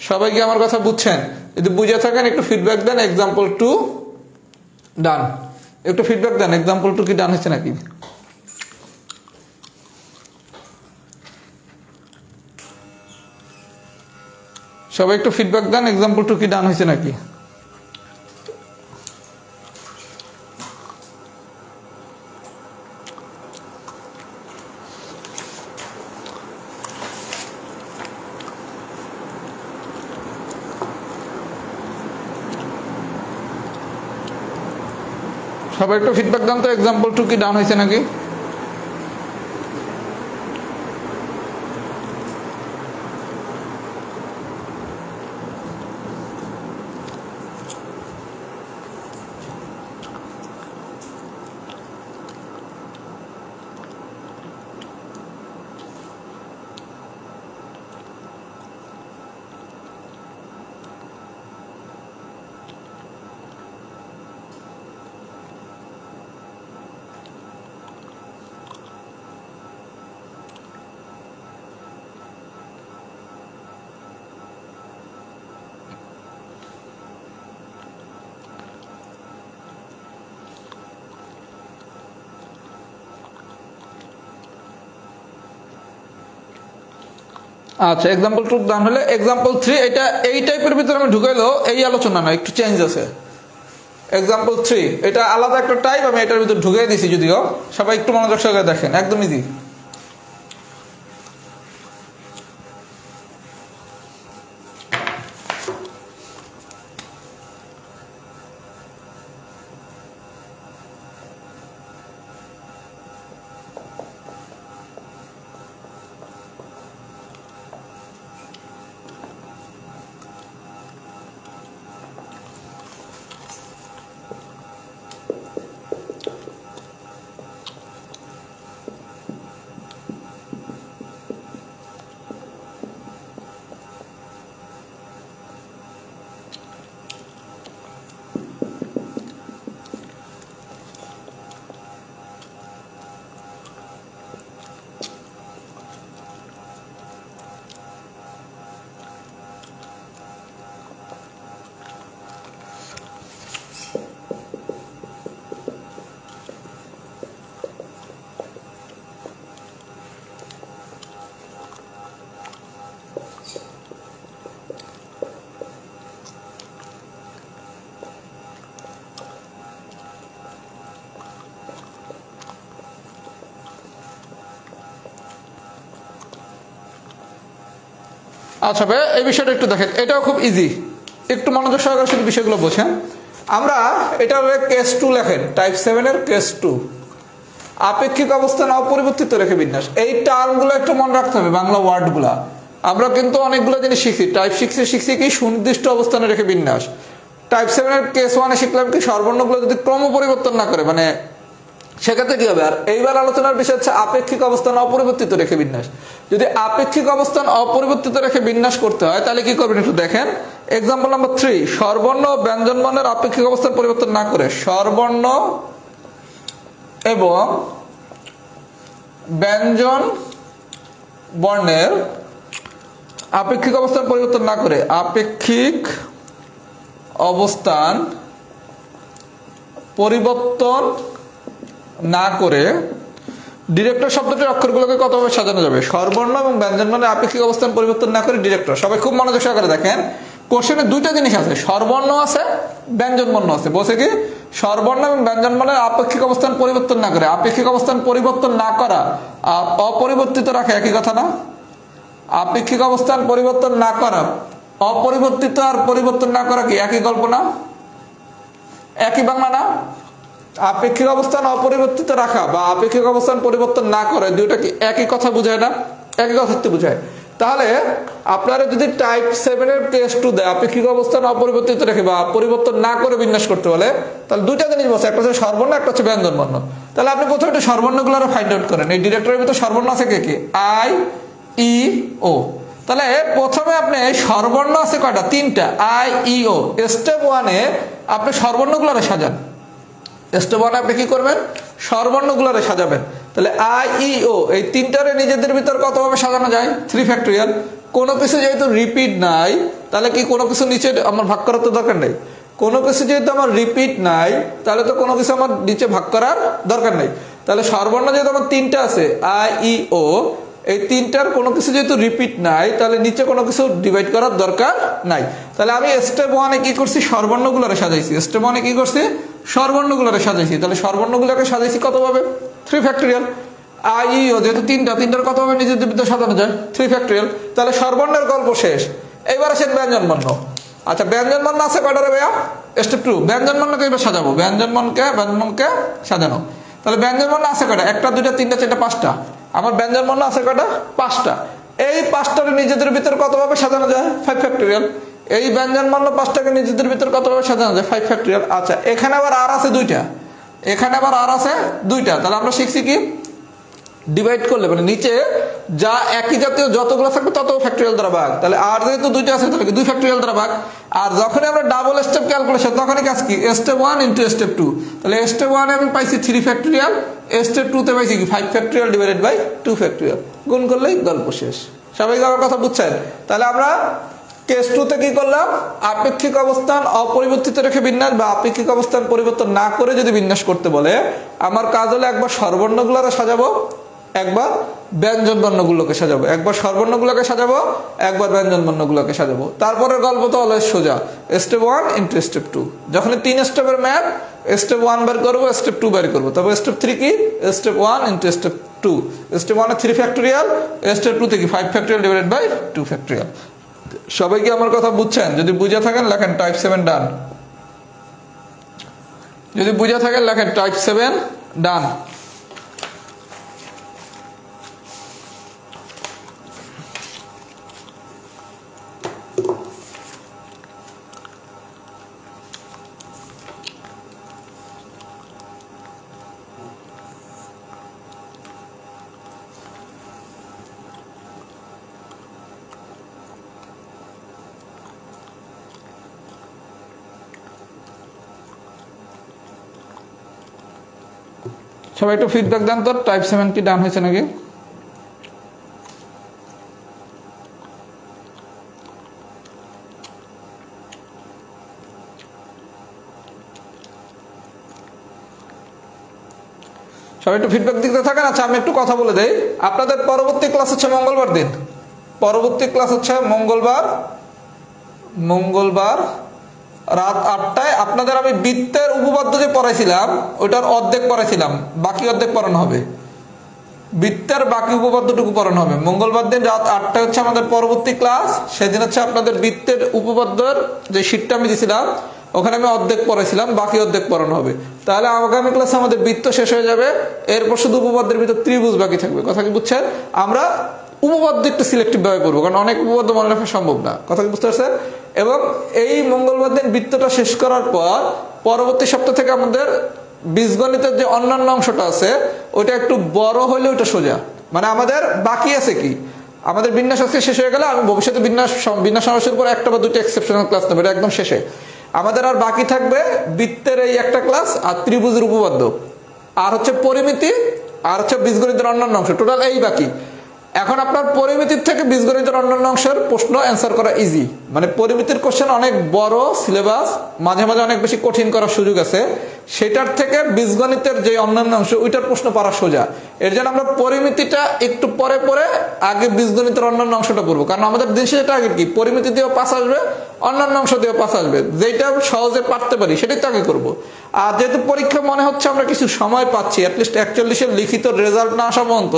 সবাইকে আমার কথা বুঝছেন? যদি বুঝে থাকেন একটু ফিডব্যাক দেন। এক্সাম্পল 2 ডান, একটু ফিডব্যাক দেন। এক্সাম্পল 2 কি ডান হয়েছে নাকি? সবাই একটু ফিডব্যাক দেন। এক্সাম্পল 2 কি ডান হয়েছে নাকি? সবাই একটু ফিডব্যাক দেন তো, এক্সাম্পল 2 কি ডান হয়েছে নাকি? আচ্ছা এক্সাম্পল 2 ডান হলে এক্সাম্পল 3 এটা এই টাইপের ভিতরে আমি ঢুকাইলো, এই আলোচনা না, একটু চেঞ্জ আছে। এক্সাম্পল 3 এটা আলাদা একটা টাইপ, আমি এটার ভিতরে ঢুকাই দিয়েছি। যদিও সবাই একটু মনোযোগ সহকারে দেখেন, একদম ইজি। আচ্ছা ভাই এই বিষয়টা একটু দেখেন, এটাও খুব ইজি। একটু মনোযোগ সহকারে শুধু বিষয়গুলো বোঝেন। আমরা এটা কেস 2 লেখেন, টাইপ 7 এর কেস 2, আপেক্ষিক অবস্থান অপরিবর্তিত রেখে বিন্যাস। এই টার্মগুলো একটু মনে রাখতে হবে, বাংলা ওয়ার্ডগুলা। আমরা কিন্তু অনেকগুলো জিনিস শিখছি। টাইপ 6 এ শিখছি কি সুনির্দিষ্ট অবস্থানে রেখে বিন্যাস। টাইপ 7 এর কেস 1 এ শিখলাম কি সর্বর্ণগুলো যদি ক্রম পরিবর্তন না করে, মানে সেক্ষেত্রে কি হবে। আর এইবার আলোচনার বিষয় হচ্ছে আপেক্ষিক অবস্থান অপরিবর্তিত রেখে বিন্যাস। যদি আপেক্ষিক অবস্থান অপরিবর্তিত রেখে বিন্যাস করতে হয় তাহলে কি করবেন একটু দেখেন। এক্সাম্পল নাম্বার 3, স্বরবর্ণ ও ব্যঞ্জন বর্ণের আপেক্ষিক অবস্থান পরিবর্তন না করে স্বরবর্ণ এবং ব্যঞ্জন বর্ণের আপেক্ষিক অবস্থান পরিবর্তন না করে, আপেক্ষিক অবস্থান পরিবর্তন না করে ডিরেক্টর শব্দটির অক্ষরগুলোকে কতভাবে সাজানো যাবে। স্বরবর্ণ এবং ব্যঞ্জন বর্ণের আপেক্ষিক অবস্থান পরিবর্তন না করে ডিরেক্টর। সবাই খুব মনোযোগ সহকারে দেখেন, কোশ্চেনে দুইটা জিনিস আছে, স্বরবর্ণ আছে, ব্যঞ্জন বর্ণ আছে। বলছে কি স্বরবর্ণ এবং ব্যঞ্জন বর্ণের আপেক্ষিক অবস্থান পরিবর্তন না করে। আপেক্ষিক অবস্থান পরিবর্তন না করা অপরিবর্তিত রাখা একই কথা না? আপেক্ষিক অবস্থান পরিবর্তন না করা, অপরিবর্তিত আর পরিবর্তন না করা কি একই গল্প না? একই বাংলা না? আপেক্ষিক অবস্থান অপরিবর্তিত রাখা বা আপেক্ষিক অবস্থান পরিবর্তন না করে দুইটা কি একই কথা বুঝায় না? একই কথাতে বুঝায়। তাহলে আপনারা যদি টাইপ 7 এর কেস 2 দেয় আপেক্ষিক অবস্থান অপরিবর্তিত রেখে বা পরিবর্তন না করে বিন্যাস করতে বলে, তাহলে দুইটা জিনিস বলছে, একটা হচ্ছে স্বরবর্ণ, একটা হচ্ছে ব্যঞ্জন বর্ণ। তাহলে আপনি প্রথমে একটু স্বরবর্ণগুলো ফাইন্ড আউট করেন। এই ডিরেক্টরের ভিতরে স্বরবর্ণ আছে কে কে? আই, ই, ও। তাহলে প্রথমে আপনি স্বরবর্ণ আছে কয়টা? 3টা, আই, ই, ও। স্টেপ 1 এ আপনি স্বরবর্ণগুলো সাজান। স্টেপ 1 আপনি কি করবেন? স্বরবর্ণগুলো সাজাবেন। তাহলে আই, ই, ও এই তিনটারে নিজেদের ভিতর কতভাবে সাজানো যায়? 3 ফ্যাক্টরিয়াল। কোনো কিছু যেহেতু রিপিট নাই তাহলে কি কোনো কিছু নিচে আমার ভাগ করার তো দরকার নেই। কোনো কিছু যেহেতু আমার রিপিট নাই তাহলে তো কোনো কিছু আমার নিচে ভাগ করার দরকার নেই। তাহলে স্বরবর্ণ যেহেতু আমার 3টা আছে, আই, ই, ও, এই তিনটার কোনো কিছু যেহেতু রিপিট নাই তাহলে নিচে কোনো কিছু ডিভাইড করার দরকার নাই। তাহলে আমি স্টেপ 1 এ কি করছি? স্বরবর্ণগুলো সাজাইছি। স্টেপ 1 এ কি করছি? স্বরবর্ণগুলো সাজাইছি। তাহলে স্বরবর্ণগুলোকে সাজাইছি কতভাবে? 3 ফ্যাক্টরিয়াল। আই, ই, ও যেহেতু তিনটার কতভাবে নিজেদের ভিতরে সাজানো যায়? 3 ফ্যাক্টরিয়াল। তাহলে স্বরবর্ণের গল্প শেষ। এবার আসেন ব্যঞ্জন বর্ণ। আচ্ছা, ব্যঞ্জন বর্ণ আছে কয়টা রে ভাইয়া? স্টেপ 2। ব্যঞ্জন বর্ণকে এবার সাজাবো। ব্যঞ্জন বর্ণকে সাজানো। তাহলে ব্যঞ্জন বর্ণ আছে কয়টা? 1টা 2টা 3টা 4টা 5টা। আমার ব্যঞ্জন বর্ণ আছে কয়টা? 5টা। এই 5টার নিজেদের ভিতর কতভাবে সাজানো যায়? 5 ফ্যাক্টরিয়াল। এই ব্যঞ্জন বর্ণ 5টাকে নিজেদের ভিতর কতভাবে সাজানো যায়? 5 ফ্যাক্টরিয়াল। আচ্ছা, এখানে আবার আর আছে 2টা, এখানে আবার আর আছে 2টা। তাহলে আমরা শিখছি কি ডিভাইড করলে মানে নিচে যা একই জাতীয় যতগুলো থাকবে তত ফ্যাক্টরিয়াল দ্বারা ভাগ। তাহলে আর যেহেতু 2টা আছে তাহলে 2 ফ্যাক্টরিয়াল দ্বারা ভাগ। আর যখনই আমরা ডাবল স্টেপ ক্যালকুলেশন তখনই কাজ কি? Step 1 into step 2। তাহলে স্টেপ 1 এ আমি পাইছি 3 ফ্যাক্টরিয়াল, স্টেপ 2 তে পাইছি কি 5 ফ্যাক্টরিয়াল ডিভাইডেড বাই 2 ফ্যাক্টরিয়াল। গুণ করলেই গল্প শেষ। সবাই আমার কথা বুঝছেন? তাহলে আমরা কেস 2 তে কি করলাম? আপেক্ষিক অবস্থান অপরিবর্তিত রেখে বিন্যাস বা আপেক্ষিক অবস্থান পরিবর্তন না করে যদি বিন্যাস করতে বলে আমার কাজ হলো একবার স্বরবর্ণগুলো সাজাবো, একবার ব্যঞ্জন বর্ণগুলোকে সাজাবো। একবার স্বরবর্ণগুলোকে সাজাবো, একবার ব্যঞ্জন বর্ণগুলোকে সাজাবো। তারপরের গল্প তো অলওয়েজ সোজা, স্টেপ 1 ইন্টু স্টেপ 2। যখন 3 স্টেপের ম্যাথ, স্টেপ 1 বের করবো, স্টেপ 2 বের করবো। তবে স্টেপ 3 কি? Step 1 into step 2। স্টেপ 1 এ 3 ফ্যাক্টরিয়াল, স্টেপ 2 তে কি 5 ফ্যাক্টরিয়াল ডিভাইডেড বাই 2 ফ্যাক্টরিয়াল। সবাই কি আমার কথা বুঝছেন? যদি বুঝে থাকেন লেখেন টাইপ 7 ডান। যদি বুঝে থাকেন লেখেন টাইপ 7 ডান। সবাই একটু ফিডব্যাক দেন তো, টাইপ 7 কি ডান হয়েছে নাকি? সবাই একটু ফিডব্যাক দিতে থাকেন। আচ্ছা, আমি একটু কথা বলে দেই। আপনাদের পরবর্তী ক্লাস হচ্ছে মঙ্গলবার দিন। পরবর্তী ক্লাস হচ্ছে মঙ্গলবার রাত 8টায়। আপনাদের আমি বৃত্তের উপপাদ্য যে পড়াইছিলাম ওইটার অর্ধেক পড়াইছিলাম, বাকি অর্ধেক পড়ানো হবে। বৃত্তের বাকি উপপাদ্যটুকু পড়ানো হবে মঙ্গলবার দিন রাত 8টায় হচ্ছে আমাদের পরবর্তী ক্লাস। সেদিন হচ্ছে আপনাদের বৃত্তের উপপাদ্যের যে শীটটা আমি দিয়েছিলাম ওখানে আমি অর্ধেক পড়াইছিলাম, বাকি অর্ধেক পড়ানো হবে। তাহলে আগামী ক্লাসে আমাদের বৃত্ত শেষ হয়ে যাবে, এরপর শুধু উপপাদ্যের ভিতর ত্রিভুজ বাকি থাকবে। কথা কি বুঝছেন? আমরা উপপাদ্য একটু সিলেক্টিভ ভাবে করবো, কারণ অনেক উপপাদ্য মনে রাখা সম্ভব না। কথা কি বুঝতে পারছেন? এবং এই মঙ্গলবার দিন বৃত্তটা শেষ করার পর পরবর্তী সপ্তাহ থেকে আমাদের বীজগণিতের যে অন্যান্য অংশটা আছে ওইটা একটু বড় হলে ওইটা সোজা। মানে আমাদের বাকি আছে কি, আমাদের বিন্যাস আজকে শেষ হয়ে গেলে আমি ভবিষ্যতে বিন্যাস সমস্যার উপর একটা বা দুটো এক্সেপশনাল ক্লাস নেবো, এটা একদম শেষে। আমাদের আর বাকি থাকবে বৃত্তের এই একটা ক্লাস, আর ত্রিভুজের উপপাদ্য, আর হচ্ছে পরিমিতি, আর হচ্ছে বীজগণিতের অন্যান্য অংশ। টোটাল এই বাকি। এখন আপনার পরিমিতির থেকে বীজগণিতের অন্যান্য অংশের প্রশ্ন অ্যান্সার করা ইজি। মানে পরিমিতির কোশ্চেন অনেক বড় সিলেবাস, মাঝে মাঝে অনেক বেশি কঠিন করার সুযোগ আছে। সেটার থেকে বীজগণিতের যে অন্যান্য অংশ ওইটার প্রশ্ন পারা সোজা। এর জন্য আমরা পরিমিতিটা একটু পরে পরে আগে বীজগণিতের অন্যান্য অংশটা পড়বো, কারণ আমাদের দিন শেষে টার্গেট কি, পরিমিতি দিয়েও পাস আসবে, অন্যান্য অংশ দিয়েও পাস আসবে, যেটা সহজে পারতে পারি সেটাই তো আগে করবো। আর যেহেতু পরীক্ষা মনে হচ্ছে আমরা কিছু সময় পাচ্ছি, অ্যাটলিস্ট 41-এর লিখিত রেজাল্ট না আসা পর্যন্ত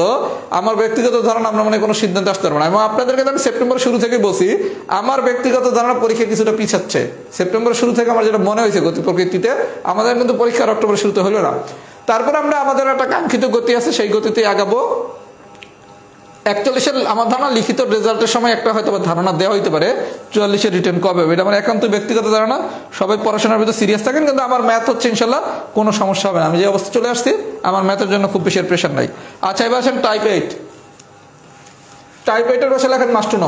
আমার ব্যক্তিগত ধারণা আমরা মানে কোনো সিদ্ধান্ত আসতে পারবো না। এবং আপনাদেরকে আমি সেপ্টেম্বরের শুরু থেকে বলছি, আমার ব্যক্তিগত ধারণা পরীক্ষা কিছুটা পিছাচ্ছে। সেপ্টেম্বরের শুরু থেকে আমার যেটা মনে হয়েছে গতি প্রকৃতিতে, আমাদের কিন্তু পরীক্ষার অক্টোবরের শুরুতে হলো না। তারপর আমরা আমাদের একটা কাঙ্ক্ষিত গতি আছে, সেই গতিতে আগাবো। 41-এর আমার ধারণা লিখিত রেজাল্টের সময় একটা হয়তো ধারণা দেওয়া হইতে পারে 44-এর রিটার্ন কবে হবে, এটা আমার একান্ত ব্যক্তিগত ধারণা। সবাই পড়াশোনার ভিতরে সিরিয়াস থাকেন, কিন্তু আমার ম্যাথ হচ্ছে ইনশাল্লাহ কোনো সমস্যা হবে না। আমি যে অবস্থা চলে আসছি, আমার ম্যাথের জন্য খুব বেশি প্রেশার নাই। আচ্ছা, এবার আসেন টাইপ 8। টাইপ 8-এর বসে লেখেন মাস্টু ন।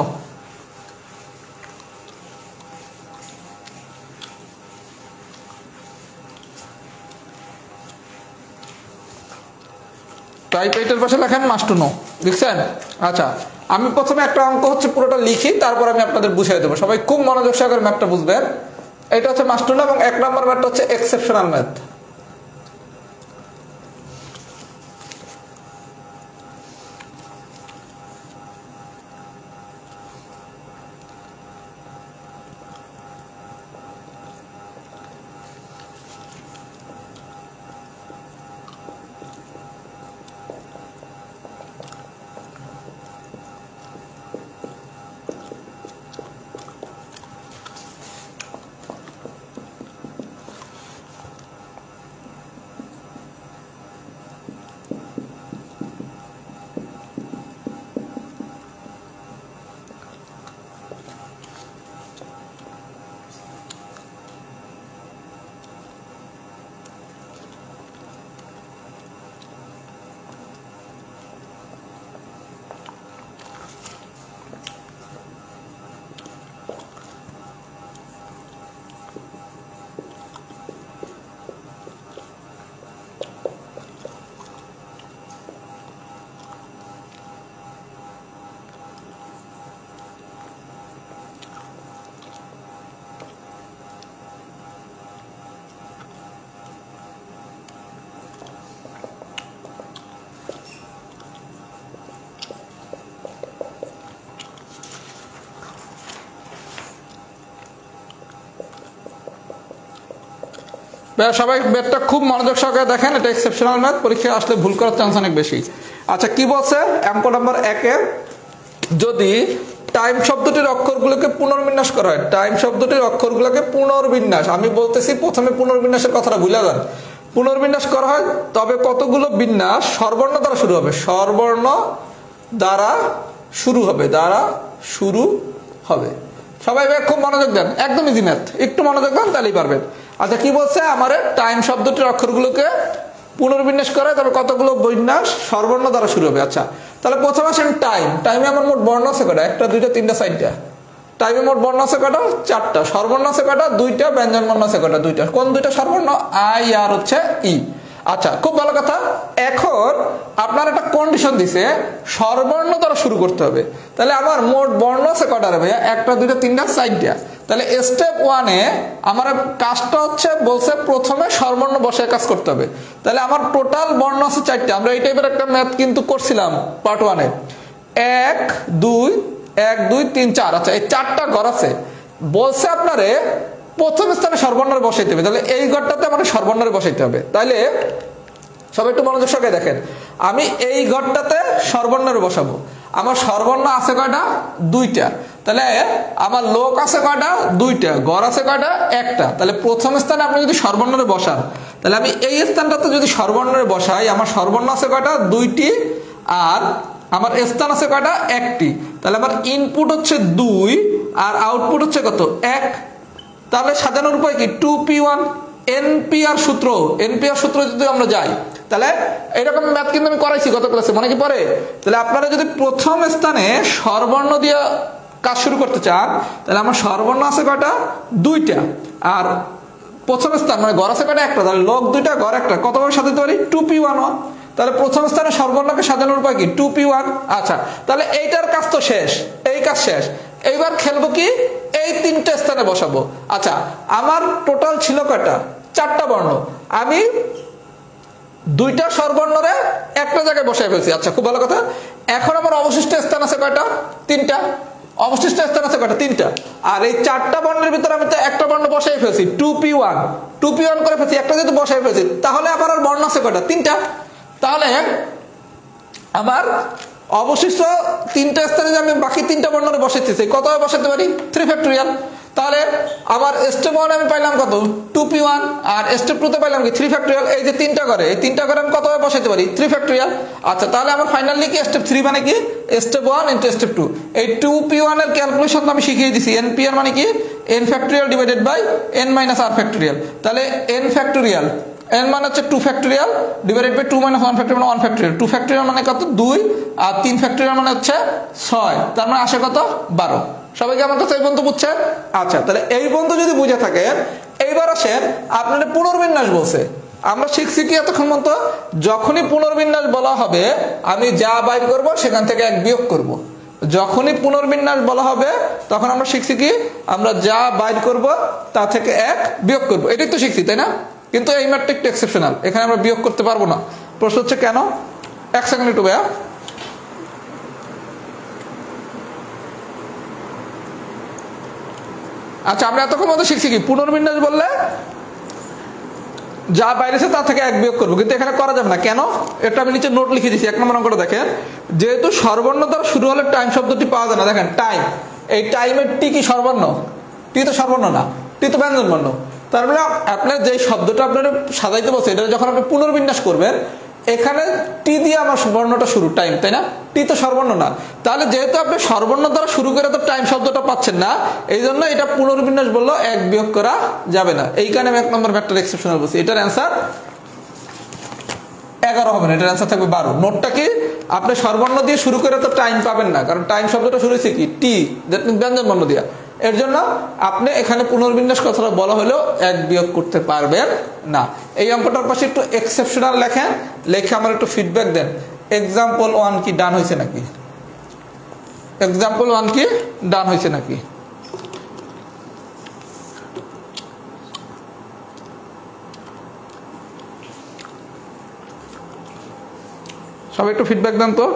টাইপ 8-এর পাশে লেখেন মাস্টু নো, লিখছেন? আচ্ছা, আমি প্রথমে একটা অঙ্ক হচ্ছে পুরোটা লিখি, তারপর আমি আপনাদের বুঝিয়ে দেবো। সবাই খুব মনোযোগ সহকারে ম্যাথটা বুঝবেন। এটা হচ্ছে মাস্টু নো এবং 1 নম্বর ম্যাথটা হচ্ছে এক্সেপশনাল ম্যাথ। সবাই ম্যাথটা খুব মনোযোগ সহকারে দেখেন, এটা এক্সেপশনাল ম্যাথ, পরীক্ষায় আসলে ভুল করার চান্স অনেক বেশি। আচ্ছা, কি বলছে অঙ্ক নাম্বার 1-এ, যদি টাইম শব্দটির অক্ষরগুলোকে পুনর্বিন্যাস করা হয়, টাইম শব্দটির অক্ষরগুলোকে পুনর্বিন্যাস, আমি বলতেছি প্রথমে পুনর্বিন্যাসের কথাটা ভুলে যান, পুনর্বিন্যাস করা হয় তবে কতগুলো বিন্যাস স্বরবর্ণ দ্বারা শুরু হবে, স্বরবর্ণ দ্বারা শুরু হবে, দ্বারা শুরু হবে। সবাই খুব মনোযোগ দেন, একদম ইজি ম্যাথ, একটু মনোযোগ দেন তাহলেই পারবেন। আচ্ছা, কি বলছে, আমার টাইম শব্দটির অক্ষরগুলোকে পুনর্বিন্যাস করে তবে কতগুলো বিন্যাস স্বরবর্ণ দ্বারা শুরু হবে। আচ্ছা, তাহলে প্রথম আসেন টাইম। টাইমে আমার মোট বর্ণ আছে কয়টা? 1, 2, 3, 4টা। টাইমে মোট বর্ণ আছে কয়টা? 4টা। স্বরবর্ণ আছে কয়টা? 2টা। ব্যঞ্জন বর্ণ আছে কয়টা? 2টা। কোন 2টা স্বরবর্ণ? আই আর হচ্ছে ই। আচ্ছা, খুব ভালো কথা। এখন আপনার একটা কন্ডিশন দিছে, স্বরবর্ণ দ্বারা শুরু করতে হবে। তাহলে আমার মোট বর্ণ আছে কয়টা রে ভাইয়া? 1, 2, 3, 4টা। তাহলে স্টেপ 1-এ আমার কাজটা হচ্ছে বলছে প্রথমে স্বরবর্ণ বসায় কাজ করতে হবে। তাহলে আমার টোটাল বর্ণ আছে 4টা। আমরা এই টাইপের একটা ম্যাথ কিন্তু করছিলাম পার্ট 1-এ। 1, 2, 1, 2, 3, 4। আচ্ছা, এই 4টা ঘর আছে, বলছে আপনারে প্রথম স্থানে স্বরবর্ণরে বসাইতে হবে। তাহলে এই ঘরটাতে আমার স্বরবর্ণরে বসাইতে হবে। তাইলে সবাই একটু মনোযোগ সহকারে দেখেন, আমি এই ঘরটাতে স্বরবর্ণরে বসাবো। আমার স্বরবর্ণ আছে কয়টা? 2টা। তাহলে আমার লোক আছে কয়টা? দুইটা। গড় আছে কয়টা? একটা। তাহলে প্রথম স্থানে আপনি যদি সর্বর্ণরে বসান, তাহলে আমি এই স্থানটাতে যদি সর্বর্ণরে বসাই, আমার সর্বর্ণ আছে কয়টা? দুইটি। আর আমার স্থান আছে কয়টা? একটি। তাহলে আমার ইনপুট হচ্ছে 2 আর আউটপুট হচ্ছে কত? 1। তাহলে সাজানোর উপায় কি? 2p1 এনপিআর সূত্র। এনপিআর সূত্র যদি আমরা যাই, তাহলে এরকম ম্যাথ কিন্তু আমি করাইছি গত ক্লাসে, মনে কি পড়ে? তাহলে আপনারা যদি প্রথম স্থানে সর্বর্ণ দিয়ে কাজ শুরু করতে চান, তাহলে আমার সর্বর্ণ আছে কয়টা? দুইটা। আর প্রথম স্থান মানে গড় আছে কয়টা? একটা। তাহলে লগ দুইটা, গড় একটা। কতভাবে সাজাতে পারি? 2p1। তাহলে প্রথম স্থানে সর্বর্ণকে সাজানোর উপায় কি? 2p1। আচ্ছা, তাহলে এইটার কাজ তো শেষ, এই কাজ শেষ। এইবার খেলবো কি? এই তিনটে স্থানে বসাবো। আচ্ছা, আমার টোটাল ছিল কয়টা? 4টা বর্ণ। আমি দুইটা সর্বর্ণরে একটা জায়গায় বসাই ফেলছি। আচ্ছা, খুব ভালো কথা। এখন আমার অবশিষ্ট স্থান আছে কয়টা? 3টা। অবশিষ্ট স্থান আছে কয়টা? 3টা। আর এই 4টা বর্ণের ভিতরে আমি তো একটা বর্ণ বসাই ফেলছি, 2p1। 2p1 করে ফেলছি, একটা যেহেতু বসাই ফেলছি, তাহলে আবার আর বর্ণ আছে কয়টা? 3টা। তাহলে আমার অবশিষ্ট 3টা স্থানে যে আমি বাকি 3টা বর্ণরে বসাইতেছি, কতভাবে বসাতে পারি? 3 ফ্যাক্টরিয়াল। তাহলে আমার স্টেপ 1 আমি পাইলাম কত? 2p1। আর স্টেপ 2 তে পাইলাম কি? 3 ফ্যাক্টরিয়াল। এই যে 3টা করে, এই 3টা করে আমি কতভাবে বসাইতে পারি? 3 ফ্যাক্টরিয়াল। আচ্ছা, তাহলে আমার ফাইনালি কি? স্টেপ 3 মানে কি? Step 1 into step 2। এই 2p1 এর ক্যালকুলেশন তো আমি শিখিয়ে দিছি। npr মানে কি? n factorial divided by n minus r factorial. তাহলে n ফ্যাক্টরিয়াল, n মানে হচ্ছে 2 factorial divided by 2 minus 1 factorial মানে 1 ফ্যাক্টরিয়াল। 2 ফ্যাক্টরিয়াল মানে কত? 2। আর 3 ফ্যাক্টরিয়াল মানে হচ্ছে 6। তার মানে আসে কত? 12। সবাইকে আমার কাছে এই বন্ধু বুঝছে? আচ্ছা, তাহলে এই বন্ধু যদি বুঝে থাকে, এইবার আসেন আপনাদের পুনর্বিন্যাস বলছে। আমরা শিখছি কি এতক্ষণ পর্যন্ত? যখনই পুনর্বিন্যাস বলা হবে, আমি যা বাইর করব সেখান থেকে 1 বিয়োগ করব। যখনই পুনর্বিন্যাস বলা হবে, তখন আমরা শিখছি কি? আমরা যা বাইর করব তা থেকে 1 বিয়োগ করব। এটাই তো শিখছি, তাই না? কিন্তু এই ম্যাথটা একটু এক্সেপশনাল, এখানে আমরা বিয়োগ করতে পারবো না। প্রশ্ন হচ্ছে কেন? 1 সেকেন্ড একটু ভাইয়া। আচ্ছা, আমরা এতক্ষণ মধ্যে শিখছি কি? পুনর্বিন্যাস বললে যা বাইরেছে তা থেকে 1 বিয়োগ করবো, কিন্তু এখানে করা যাবে না। কেন? এটা আমি নিচে নোট লিখে দিচ্ছি। 1 নম্বর অঙ্কটা দেখেন, যেহেতু সর্বর্ণ দ্বারা শুরু হলে টাইম শব্দটি পাওয়া যায় না। দেখেন টাইম, এই টাইমের টি কি সর্বর্ণ? টি তো সর্বর্ণ না, টি তো ব্যঞ্জন বর্ণ। তার মানে আপনার যে শব্দটা আপনার সাজাইতে বলছে, এটা যখন আপনি পুনর্বিন্যাস করবেন, এখানে টি দিয়ে আমার বর্ণটা শুরু, টাইম, তাই না? টি তো সর্বর্ণ না। তাহলে যেহেতু আপনি সর্বর্ণ দ্বারা শুরু করে তো টাইম শব্দটা পাচ্ছেন না, এই জন্য এটা পুনর্বিন্যাস বললো 1 বিয়োগ করা যাবে না। এই কারণে আমি 1 নম্বর ম্যাথটার এক্সেপশনাল বলছি। এটার অ্যান্সার 11 হবে না, এটার অ্যান্সার থাকবে 12। নোটটা কি? আপনি সর্বর্ণ দিয়ে শুরু করে তো টাইম পাবেন না, কারণ টাইম শব্দটা শুরু হয়েছে কি? টি, দ্যাট মিন্স ব্যঞ্জন বর্ণ দিয়া। এর জন্য আপনি এখানে পুনর্বিন্যাস কথাটা বলা হলেও 1 বিয়োগ করতে পারবেন না। এই অঙ্কটার পাশে একটু এক্সেপশনাল লেখেন, লেখে আমার একটু ফিডব্যাক দেন। এক্সাম্পল 1 কি ডান হয়েছে নাকি? এক্সাম্পল 1 কি ডান হয়েছে নাকি? সবাই একটু ফিডব্যাক দেন তো।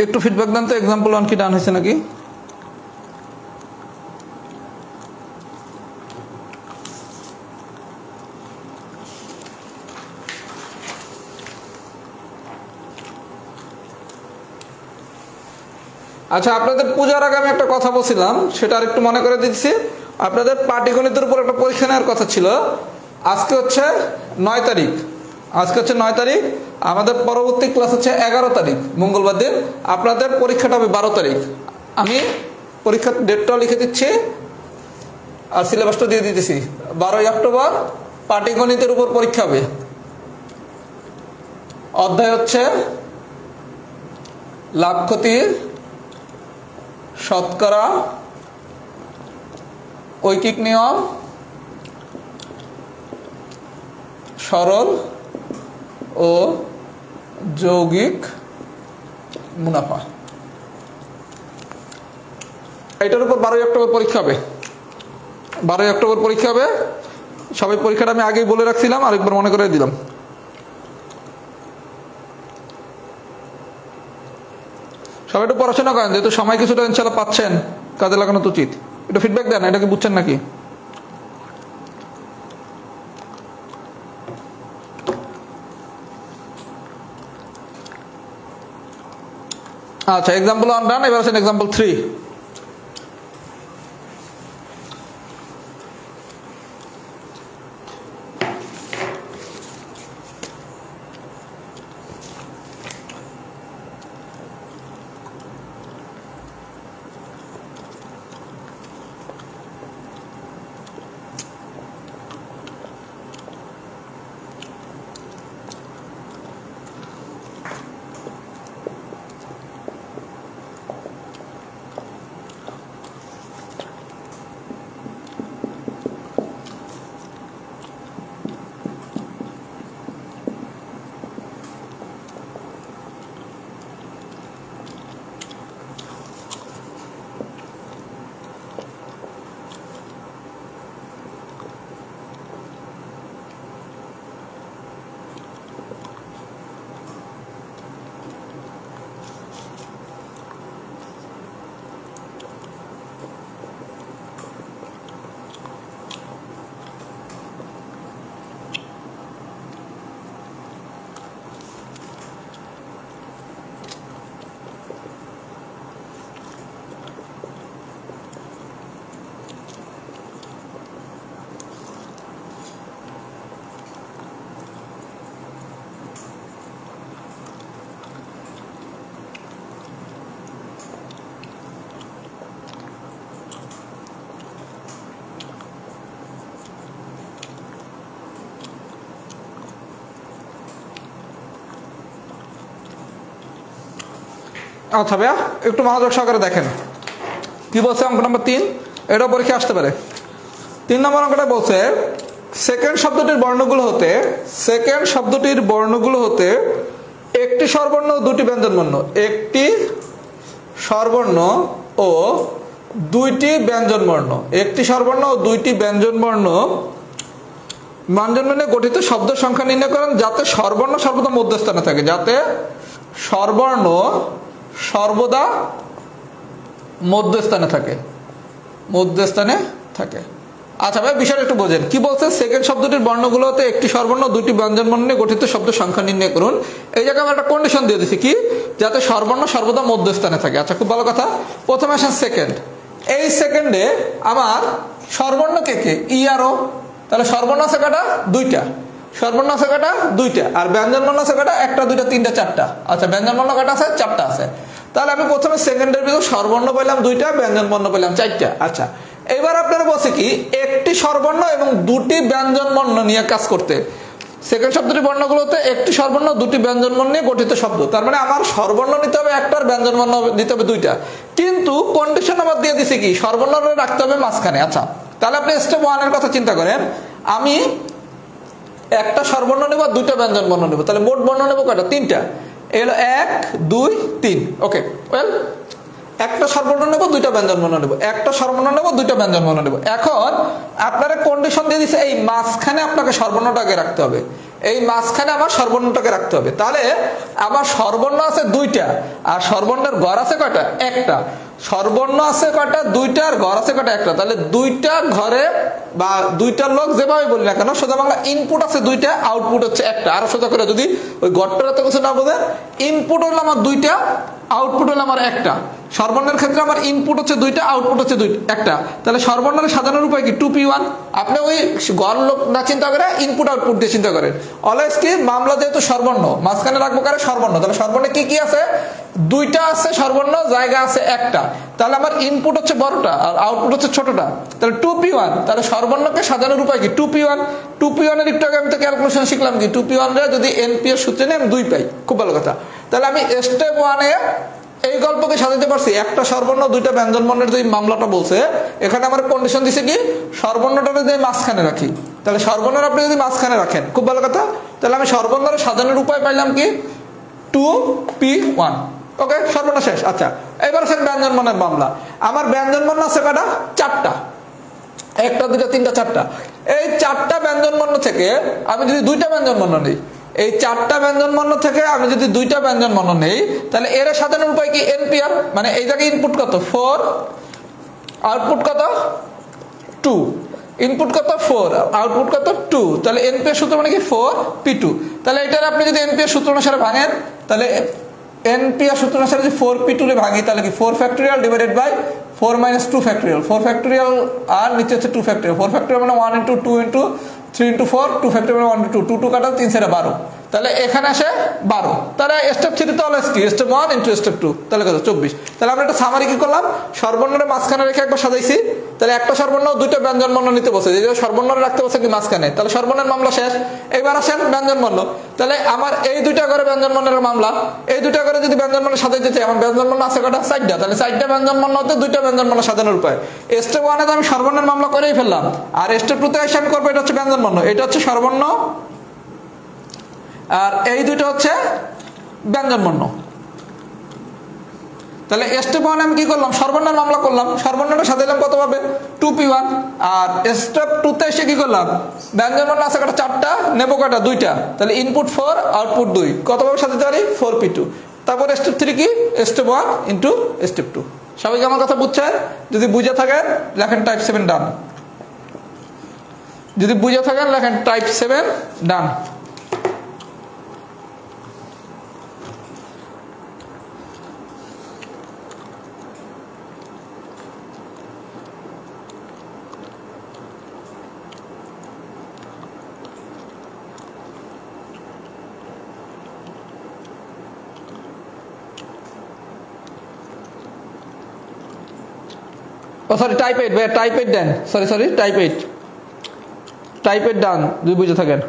একটু ফিডব্যাক দেন তো, এক্সাম্পল 1 কি ডান হয়েছে নাকি? আচ্ছা, আপনাদের পূজার আগে আমি একটা কথা বলছিলাম, সেটা আর একটু মনে করে দিচ্ছি। আপনাদের পাটিগণিতের উপর একটা পরীক্ষা নেওয়ার কথা ছিল। আজকে হচ্ছে 9 তারিখ। আজকে হচ্ছে 9 তারিখ। আমাদের পরবর্তী ক্লাস হচ্ছে 11 তারিখ মঙ্গলবার দিন। আপনাদের পরীক্ষাটা হবে 12 তারিখ। আমি পরীক্ষার ডেটটাও লিখে দিচ্ছি আর সিলেবাসটা দিয়ে দিতেছি। 12ই অক্টোবর পাটিগণিতের উপর পরীক্ষা হবে। অধ্যায় হচ্ছে লাভ ক্ষতির শতকরা, ঐকিক নিয়ম, সরল ও যৌগিক মুনাফা। এটার উপর 12 অক্টোবর পরীক্ষা হবে, 12 অক্টোবর পরীক্ষা হবে। সবাই পরীক্ষাটা আমি আগেই বলে রাখছিলাম, আরেকবার মনে করে দিলাম। সবাই একটু পড়াশোনা করেন, যেহেতু সময় কিছুটা ইনশাল্লাহ পাচ্ছেন, কাজে লাগানো তো উচিত। একটু ফিডব্যাক দেন, এটাকে বুঝছেন নাকি? আচ্ছা, এক্সাম্পল 1 ডান, এবার আছেন এক্সাম্পল 3। আচ্ছা ভাইয়া, একটু মনোযোগ সহকারে দেখেন কি বলছে অঙ্ক নম্বর 3। এটা পরীক্ষা আসতে পারে। 3 নম্বর অঙ্কটা বলছে সেকেন্ড শব্দটির বর্ণগুলো হতে একটি স্বরবর্ণ ও দুটি ব্যঞ্জনবর্ণ, একটি স্বরবর্ণ ও দুইটি ব্যঞ্জনবর্ণ, একটি স্বরবর্ণ ও দুইটি ব্যঞ্জনবর্ণে গঠিত শব্দ সংখ্যা নির্ণয় করেন যাতে স্বরবর্ণ সর্বদা মধ্যস্থানে থাকে, যাতে স্বরবর্ণ সর্বদা মধ্যস্থানে থাকে। আচ্ছা ভাই, বিষয়টা একটু বোঝেন কি বলছে। সেকেন্ড শব্দটির বর্ণগুলোতে একটি স্বরবর্ণ দুটি ব্যঞ্জনবর্ণ নিয়ে গঠিত শব্দ সংখ্যা নির্ণয় করুন। এই জায়গায় আমরা একটা কন্ডিশন দিয়ে দিচ্ছি কি, যাতে স্বরবর্ণ সর্বদা মধ্যস্থানে থাকে। আচ্ছা, খুব ভালো কথা। প্রথমে আসেন সেকেন্ড। এই সেকেন্ডে আমার স্বরবর্ণ কে কে? ই আর ও। তাহলে স্বরবর্ণ আছে কটা? দুইটা। স্বরবর্ণ আছে কটা? দুইটা। আর ব্যঞ্জনবর্ণ আছে কটা? একটা, দুইটা, তিনটা, চারটা। আচ্ছা, ব্যঞ্জনবর্ণ কটা আছে? চারটা আছে। তাহলে আমি প্রথমে সেকেন্ডের ভিতর স্বরবর্ণ পেলাম দুইটা, ব্যঞ্জনবর্ণ পেলাম চারটা। আচ্ছা, এবার আপনারা বলছে কি একটি স্বরবর্ণ এবং দুটি ব্যঞ্জনবর্ণ নিয়ে কাজ করতে। সেকেন্ড শব্দটির বর্ণগুলোতে একটি স্বরবর্ণ দুটি ব্যঞ্জনবর্ণ নিয়ে গঠিত শব্দ। তার মানে আমার স্বরবর্ণ নিতে হবে একটা, আর ব্যঞ্জনবর্ণ নিতে হবে দুইটা। কিন্তু কন্ডিশন আবার দিয়ে দিছে কি, স্বরবর্ণ রাখতে হবে মাঝখানে। আচ্ছা, তাহলে আপনি স্টেপ 1 এর কথা চিন্তা করেন। আমি একটা স্বরবর্ণ নেব আর দুইটা ব্যঞ্জনবর্ণ নেব, তাহলে মোট বর্ণ নেব কয়টা? তিনটা। এলো 1 2 3। ওকে, ওয়েল, একটা স্বরবর্ণ নেব, দুইটা ব্যঞ্জনবর্ণ নেব, একটা স্বরবর্ণ নেব, দুইটা ব্যঞ্জনবর্ণ নেব। এখন আপনারা কন্ডিশন দিয়ে দিচ্ছে এই মাঝখানে আপনাকে স্বরবর্ণটাকে রাখতে হবে, এই মাঝখানে আমার স্বরবর্ণটাকে রাখতে হবে। তাহলে আমার স্বরবর্ণ আছে দুইটা, আর স্বরবর্ণের গড় আছে কয়টা? একটা। স্বরবর্ণ আছে কয়টা? দুইটা, আর ঘর আছে কয়টা? একটা। তাহলে দুইটা ঘরে বা দুইটার লোক যেভাবে বলি না কেন, সোজা বাংলা ইনপুট আছে দুইটা, আউটপুট হচ্ছে একটা। আরো সোজা করে যদি ওই গড়টার এত কিছু না বোঝেন, ইনপুট হলো আমার দুইটা, আউটপুট হলো আমার একটা। স্বরবর্ণের ক্ষেত্রে আমার ইনপুট হচ্ছে দুইটা, আউটপুট হচ্ছে একটা। তাহলে স্বরবর্ণের সাজানোর উপায় কি? 2p1। আপনি ওই গড় লোক না চিন্তা করে ইনপুট আউটপুট দিয়ে চিন্তা করেন। অলওয়েজ কি, মামলা যেহেতু স্বরবর্ণ, মাঝখানে রাখবো কারে? স্বরবর্ণ। তাহলে স্বরবর্ণে কি কি আছে? দুইটা আছে স্বরবর্ণ, জায়গা আছে একটা। তাহলে আমার ইনপুট হচ্ছে বড়টা আর আউটপুট হচ্ছে ছোটটা। তাহলে 2p1। তাহলে স্বরবর্ণকে সাজানোর উপায় কি? 2p1। 2p1 এর একটু আগে আমি তো ক্যালকুলেশন শিখলাম কি, 2p1 রে যদি এনপি এর সূত্রে নিয়ে আমি 2 পাই। খুব ভালো কথা। তাহলে আমি স্টেপ 1 এ এই গল্পকে সাজাতে পারছি। একটা স্বরবর্ণ দুইটা ব্যঞ্জনবর্ণের যে মামলাটা বলছে, এখানে আমার কন্ডিশন দিছে কি, স্বরবর্ণটা যদি মাঝখানে রাখি। তাহলে স্বরবর্ণের আপনি যদি মাঝখানে রাখেন, খুব ভালো কথা। তাহলে আমি স্বরবর্ণের সাজানোর উপায় পাইলাম কি, 2p1। ওকে, সর্বনাশ শেষ। আচ্ছা, এবার আসেন ব্যঞ্জন বর্ণের মামলা। আমার ব্যঞ্জন বর্ণ আছে কয়টা? 4টা। 1টা 2টা 3টা 4টা। এই 4টা ব্যঞ্জন বর্ণ থেকে আমি যদি 2টা ব্যঞ্জন বর্ণ নিই, এই 4টা ব্যঞ্জন বর্ণ থেকে আমি যদি 2টা ব্যঞ্জন বর্ণ নেই, তাহলে এর সাজানোর উপায় কি? এনপিআর, মানে এই জায়গায় ইনপুট কত? 4, আউটপুট কত? 2। ইনপুট কত? 4, আউটপুট কত? 2। তাহলে এনপিআর সূত্র মানে কি? 4p2। তাহলে এটার আপনি যদি এনপিআর সূত্র অনুসারে ভাঙেন, তাহলে এনপিআর সূত্র অনুসারে যদি 4p2 রে ভাঙি, তাহলে কি 4 factorial divided by 4 minus 2 factorial. 4 factorial আর নিচে হচ্ছে 2 ফ্যাক্টোরিয়াল। 4 ফ্যাক্টোরিয়াল মানে 1 ইন্টু 2 ইন্টু 3 ইন্টু 4, 2 ফ্যাক্টোরিয়াল মানে 1 ইন্টু 2, 2 কাটা 3 সেটা 12। তাহলে এখানে আসে 12। তাহলে স্টেপ 3 তো অলওয়েজ কি? স্টেপ 1 ইন্টু স্টেপ 2, তাহলে কত? 24। তাহলে আমরা একটা সামারি কি করলাম? সর্বর্ণের মাঝখানে রেখে একবার সাজাইছি। তাহলে একটা সর্বর্ণ 2টা ব্যঞ্জন বর্ণ নিতে বসে, যে সর্বর্ণরে রাখতে বসে কি মাঝখানে। তাহলে সর্বর্ণের মামলা শেষ। এবার আসেন ব্যঞ্জন বর্ণ। তাহলে আমার এই 2টা করে ব্যঞ্জন বর্ণের মামলা। এই 2টা করে যদি ব্যঞ্জন বর্ণ সাজাইতে চাই, আমার ব্যঞ্জন বর্ণ আছে কয়টা? 4টা। তাহলে 4টা ব্যঞ্জন বর্ণ হতে 2টা ব্যঞ্জন বর্ণ সাজানোর উপায়। স্টেপ 1 এ আমি সর্বর্ণের মামলা করেই ফেললাম, আর স্টেপ 2 তে এসে আমি করবো, এটা হচ্ছে ব্যঞ্জন বর্ণ, এটা হচ্ছে সর্বর্ণ, আর এই 2টা হচ্ছে ব্যঞ্জন বর্ণ। তাহলে স্টেপ 1 আমি কি করলাম? সর্বর্ণের মামলা করলাম। সর্বর্ণটা সাজাইলাম কত পাবে? 2p1। আর স্টেপ 2 তে এসে কি করলাম? ব্যঞ্জন বর্ণ আছে কয়টা? 4টা, নেবো কয়টা? 2টা। তাহলে ইনপুট 4, আউটপুট 2, কত ভাবে সাজাতে পারি? 4p2। তারপর স্টেপ 3 কি? Step 1 into step 2। সবাইকে আমার কথা বুঝছেন? যদি বুঝে থাকেন লেখেন টাইপ 7 ডান। যদি বুঝে থাকেন লেখেন টাইপ 7 ডান। ও সরি, টাইপ 8 ভাই, টাইপ 8 দেন। সরি টাইপ 8, টাইপ 8 ডান যদি বুঝে থাকেন।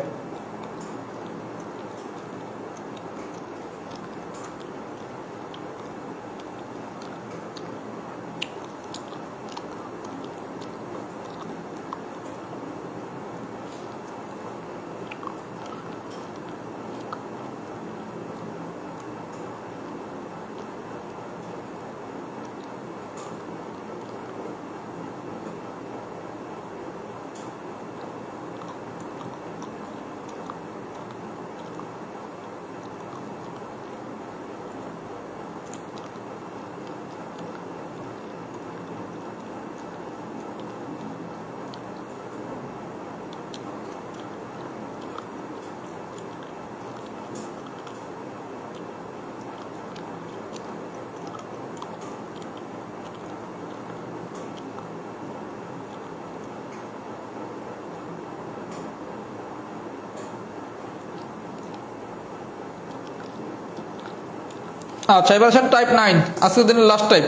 আচ্ছা, এবার আসেন টাইপ 9, আজকের দিনের লাস্ট টাইপ।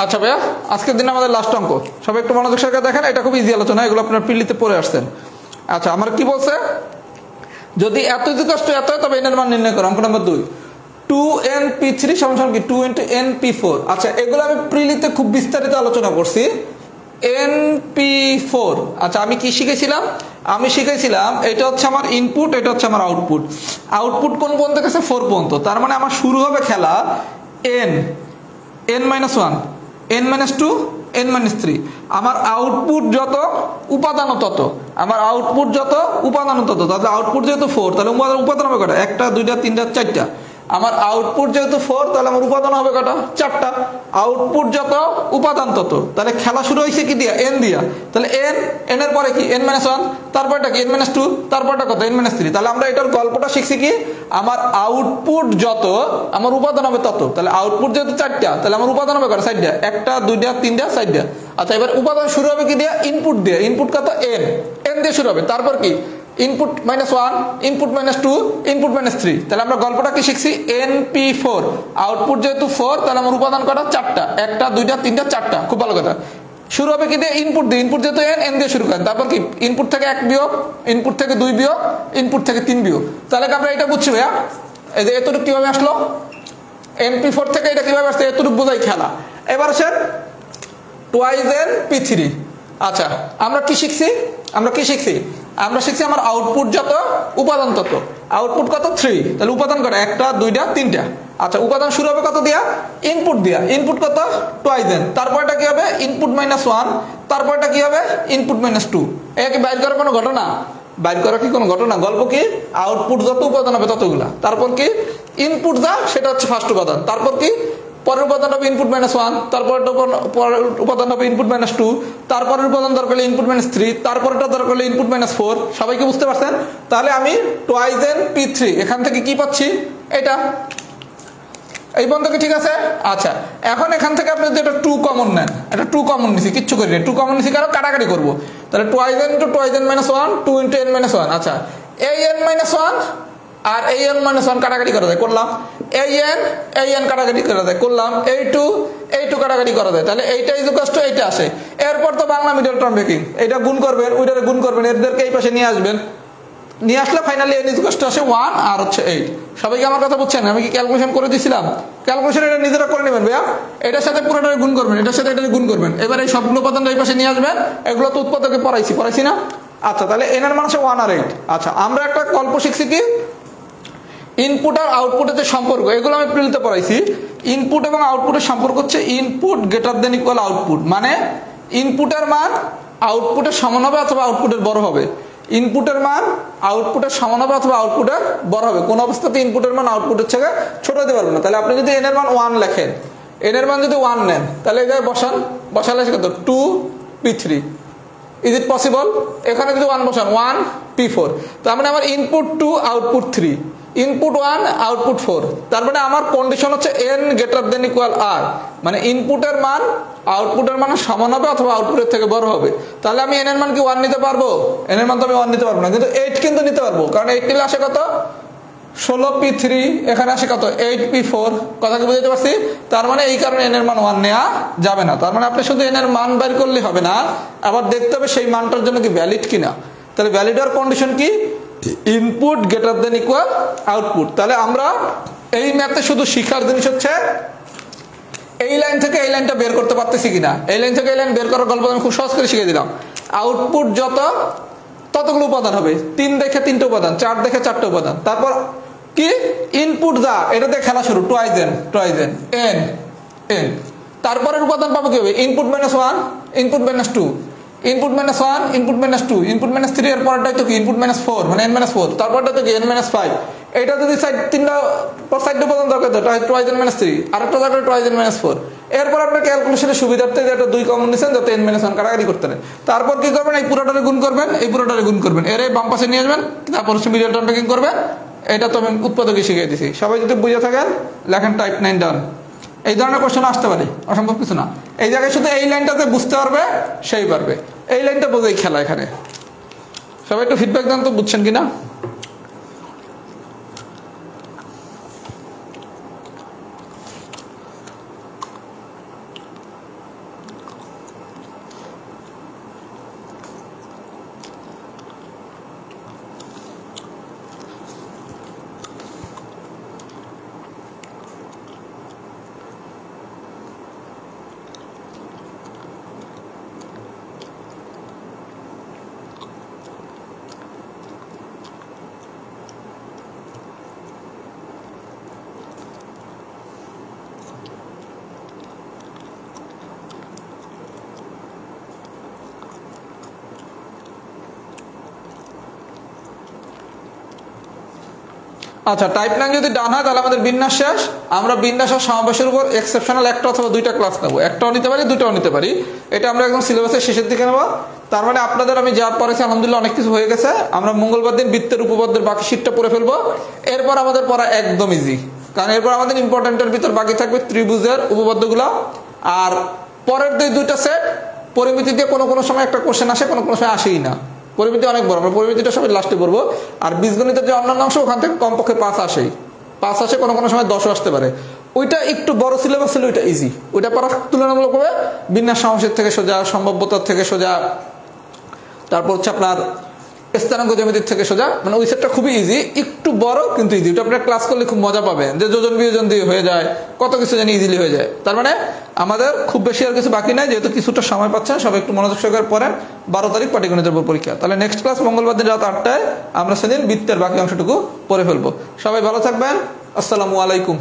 আচ্ছা ভাইয়া, আজকের দিন আমাদের লাস্ট অঙ্ক, সবাই একটু মনোযোগ সহকারে দেখেন। এটা খুব ইজি আলোচনা, এগুলো আপনার পিলিতে পড়ে আসছেন। আচ্ছা, আমার কি বলছে, যদি এত ইকুয়াল এত হয় তবে এন এর মান নির্ণয় করো। অঙ্ক নম্বর 2, 2np3 সমান কি 2 × np4। আচ্ছা, এগুলো আমি প্রিলিতে খুব বিস্তারিত আলোচনা করছি। np4, আচ্ছা আমি কি শিখেছিলাম, আমি শিখেছিলাম এটা হচ্ছে আমার ইনপুট, এটা হচ্ছে আমার আউটপুট। আউটপুট কোন পর্যন্ত গেছে, 4 পর্যন্ত। তার মানে আমার শুরু হবে খেলা n n-1 n-2 n-3। আমার আউটপুট যত উপাদান তত, আমার আউটপুট যত উপাদান তত। তাহলে আউটপুট যেহেতু 4, তাহলে উপাদান হবে কটা, 1টা 2টা 3টা 4টা। আমার আউটপুট যেহেতু 4, তাহলে আমার উপাদান হবে কটা, 4টা। আউটপুট যত উপাদান তত, তাহলে খেলা শুরু হয়েছে কি দিয়া, n দিয়া। তাহলে n এর পরে কি n-1, তারপরটা কি n-2, তারপরটা কত n-3। তাহলে আমরা এটার গল্পটা শিখছি কি, আমার আউটপুট যত আমার উপাদান হবে তত। তাহলে আউটপুট যেহেতু 4টা, তাহলে আমার উপাদান হবে কটা, 4টা, 1টা 2টা 3টা 4টা। আচ্ছা, এবার উপাদান শুরু হবে কি দিয়া, ইনপুট দিয়ে। ইনপুট কত n দিয়ে শুরু হবে। তারপর কি ইনপুট -1, ইনপুট -2, ইনপুট -3। তাহলে আমরা গল্পটা কি শিখছি, np4। আউটপুট যেহেতু 4, তাহলে আমার উপাদান কটা, 4টা, 1টা 2টা 3টা 4টা। খুব ভালো কথা। শুরু হবে কি দিয়ে, ইনপুট দিয়ে। ইনপুট যেহেতু n দিয়ে শুরু করেন। তারপর কি ইনপুট থেকে 1 বিয়োগ, ইনপুট থেকে 2 বিয়োগ, ইনপুট থেকে 3 বিয়োগ। তাহলে আমরা এটা বুঝছি ভাইয়া, এই যে এতটুকু কিভাবে আসলো, np4 থেকে এটা কিভাবে আসছে, এতটুকু বোঝাই খেলা। এবার আসেন twice np3। আচ্ছা, আমরা কি শিখছি, আমরা কি শিখছি, আমরা শিখছি আমার আউটপুট যত উপাদান তত। আউটপুট কত, 3। তাহলে উপাদান কত, 1টা 2টা 3টা। আচ্ছা, উপাদান শুরু হবে কত দিয়া, ইনপুট দিয়া। ইনপুট কত, twice n। তারপরটা কি হবে, ইনপুট -1। তারপরটা কি হবে, ইনপুট -2। এটা কি বাইর করার কোনো ঘটনা, বাইর করা কি কোনো ঘটনা, গল্প কি, আউটপুট যত উপাদান হবে ততগুলা। তারপর কি ইনপুট যা, সেটা হচ্ছে ফার্স্ট উপাদান। তারপর কি পরের উপাদান হবে ইনপুট -1, তারপরের উপাদান হবে ইনপুট -2, তারপরের উপাদান দরকার হলে ইনপুট -3, তারপরটা দরকার হলে ইনপুট -4। সবাইকে বুঝতে পারছেন? তাহলে আমি twice np3 এখান থেকে কি পাচ্ছি, এটা এই পর্যন্ত কি ঠিক আছে? আচ্ছা, এখন এখান থেকে আপনি যদি এটা 2 কমন নেন, এটা 2 কমন নিছি, কিচ্ছু করি না, 2 কমন নিছি কারণ কাটাকাটি করবো। তাহলে twice n × twice n-1, 2 × n-1। আচ্ছা, এই n-1 আর এই n-1 কাটাকাটি করা যায়, করলাম। এই n কাটাকাটি করা যায়, করলাম। এই 2 কাটাকাটি করা যায়। তাহলে এইটা ইকুয়াল টু এইটা আসে। এরপর তো বাংলা মিডল টার্ম ব্রেকিং, এটা গুণ করবেন, ওইটারে গুণ করবেন, এদেরকে এই পাশে নিয়ে আসবেন। নিয়ে আসলে ফাইনালি n ইকুয়াল টু আসে 1 আর হচ্ছে 8। সবাইকে আমার কথা বুঝছেন? আমি কি ক্যালকুলেশন করে দিছিলাম? ক্যালকুলেশন এটা নিজেরা করে নেবেন ভাইয়া। এটার সাথে পুরোটারে গুণ করবেন, এটার সাথে এটারে গুণ করবেন। এবার এই সবগুলো উপাদানটা এই পাশে নিয়ে আসবেন। এগুলো তো উৎপাদকে পড়াইছি না? আচ্ছা, তাহলে n এর মান হচ্ছে 1 আর 8। আচ্ছা, আমরা একটা গল্প শিখছি কি, ইনপুট আর আউটপুটের যে সম্পর্ক, এগুলো আমি প্রিলিতে পড়াইছি। ইনপুট এবং আউটপুটের সম্পর্ক হচ্ছে input greater than equal output. মানে ইনপুটের মান আউটপুটের সমান হবে অথবা আউটপুটের বড় হবে। ইনপুটের মান আউটপুটের সমান হবে অথবা আউটপুটের বড় হবে। কোন অবস্থাতে ইনপুটের মান আউটপুটের থেকে ছোট হতে পারবে না। তাহলে আপনি যদি n এর মান 1 লেখেন, n এর মান যদি 1 নেন, তাহলে এই জায়গায় বসালে কত, 2p3। Is it possible? এখানে যদি 1 বসান, 1p4। তার মানে আমার ইনপুট 2 আউটপুট 3, ইনপুট 1 আউটপুট 4। তার মানে আমার কন্ডিশন হচ্ছে n greater than equal r। মানে ইনপুটের মান আউটপুটের মান সমান হবে অথবা আউটপুটের থেকে বড় হবে। তাহলে আমি n এর মান কি 1 নিতে পারবো? n এর মান তো আমি 1 নিতে পারবো না, কিন্তু 8 কিন্তু নিতে পারবো। কারণ 8 নিলে আসে কত, 16p3। এখানে আসে কত, 8p4। কথা কি বুঝতে পারছি? তার মানে এই কারণে n এর মান 1 নেওয়া যাবে না। তার মানে আপনি শুধু n এর মান বের করলে হবে না, আবার দেখতে হবে সেই মানটার জন্য কি ভ্যালিড কিনা। তাহলে ভ্যালিড হওয়ার কন্ডিশন কি, input greater than equal output. তাহলে আমরা এই ম্যাথে শুধু শিখার জিনিস হচ্ছে এই লাইন থেকে এই লাইনটা বের করতে পারতেছি কিনা। এই লাইন থেকে এই লাইন বের করার গল্প আমি খুব সহজ করে শিখিয়ে দিলাম। আউটপুট যত ততগুলো উপাদান হবে, 3 দেখে 3টে উপাদান, 4 দেখে 4টে উপাদান। তারপর কি ইনপুট যা, এটা দিয়ে খেলা শুরু, twice n n। তারপরের উপাদান পাবো কি হবে, input -1 input -2, input -1 input -2, input -3। এর পরটাই তো কি ইনপুট -4, মানে n-4। তারপরটা তো কি n-5। এটা যদি তিনটা পর সাইড উপাদান দরকার, twice n-3, আরেকটা দরকার twice n-4। এরপর আপনার ক্যালকুলেশনের সুবিধার্থে যেটা 2 কমন নিছেন, যাতে n-1 কাটাকাটি করতে নেই। তারপর কি করবেন, এই পুরোটারে গুণ করবেন, এই পুরোটারে গুণ করবেন, এর এই বাম পাশে নিয়ে আসবেন। তারপর হচ্ছে মিডল টার্ম ব্রেকিং করবেন। এটা তো আমি উৎপাদকে শিখিয়ে দিছি। সবাই যদি বুঝে থাকেন লেখেন টাইপ 9 ডাউন। এই ধরনের কোশ্চেন আসতে পারে, অসম্ভব কিছু না। এই জায়গায় শুধু এই লাইনটাতে বুঝতে পারবে সেই পারবে। এই লাইনটা বোঝাই খেলা এখানে। সবাই একটু ফিডব্যাক দেন তো, বুঝছেন কিনা। আচ্ছা, টাইপ 9 যদি ডান হয় তাহলে আমাদের বিন্যাস শেষ। আমরা বিন্যাস আর সমাবেশের উপর এক্সেপশনাল একটা অথবা দুইটা ক্লাস নেব, একটাও নিতে পারি, দুইটাও নিতে পারি। এটা আমরা একদম সিলেবাসের শেষের দিকে নেব। তার মানে আপনাদের আমি যা পড়েছি আলহামদুলিল্লাহ অনেক কিছু হয়ে গেছে। আমরা মঙ্গলবার দিন বৃত্তের উপপাদ্যের বাকি শীটটা পড়ে ফেলবো। এরপর আমাদের পড়া একদম ইজি, কারণ এরপর আমাদের ইম্পর্টেন্টের ভিতর বাকি থাকবে ত্রিভুজের উপপাদ্যগুলো। আর পরের দুইটা সেট পরিমিতি দিয়ে কোনো কোনো সময় একটা কোশ্চেন আসে, কোনো কোনো সময় আসেই না। পরিমিতি অনেক বড়, আমরা পরিমিতিটা সবাই লাস্টে পড়বো। আর বীজগণিতের যে অন্যান্য অংশ ওখান থেকে কমপক্ষে 5 আসেই, 5 আসে, কোনো কোনো সময় 10ও আসতে পারে। ওইটা একটু বড় সিলেবাস ছিল, ওইটা ইজি। ওইটা পড়া তুলনামূলকভাবে বিন্যাস সমাবেশের থেকে সোজা, সম্ভাব্যতার থেকে সোজা, তারপর হচ্ছে আপনার স্থানাঙ্ক জ্যামিতির থেকে সোজা, মানে ওই সেটটা খুবই ইজি, একটু বড় কিন্তু ইজি। ওটা আপনার ক্লাস করলে খুব মজা পাবেন, যে যোজন বিয়োজন দিয়ে হয়ে যায়, কত কিছু জানি ইজিলি হয়ে যায়। তার মানে আমাদের খুব বেশি আর কিছু বাকি নাই, যেহেতু কিছুটা সময় পাচ্ছেন, সবাই একটু মনোযোগ সহকারে পড়েন। 12 তারিখ পাটিগণিতের উপর পরীক্ষা। তাহলে নেক্সট ক্লাস মঙ্গলবার দিন রাত 8টায় আমরা সেদিন বৃত্তের বাকি অংশটুকু পড়ে ফেলবো। সবাই ভালো থাকবেন, আসসালামু আলাইকুম।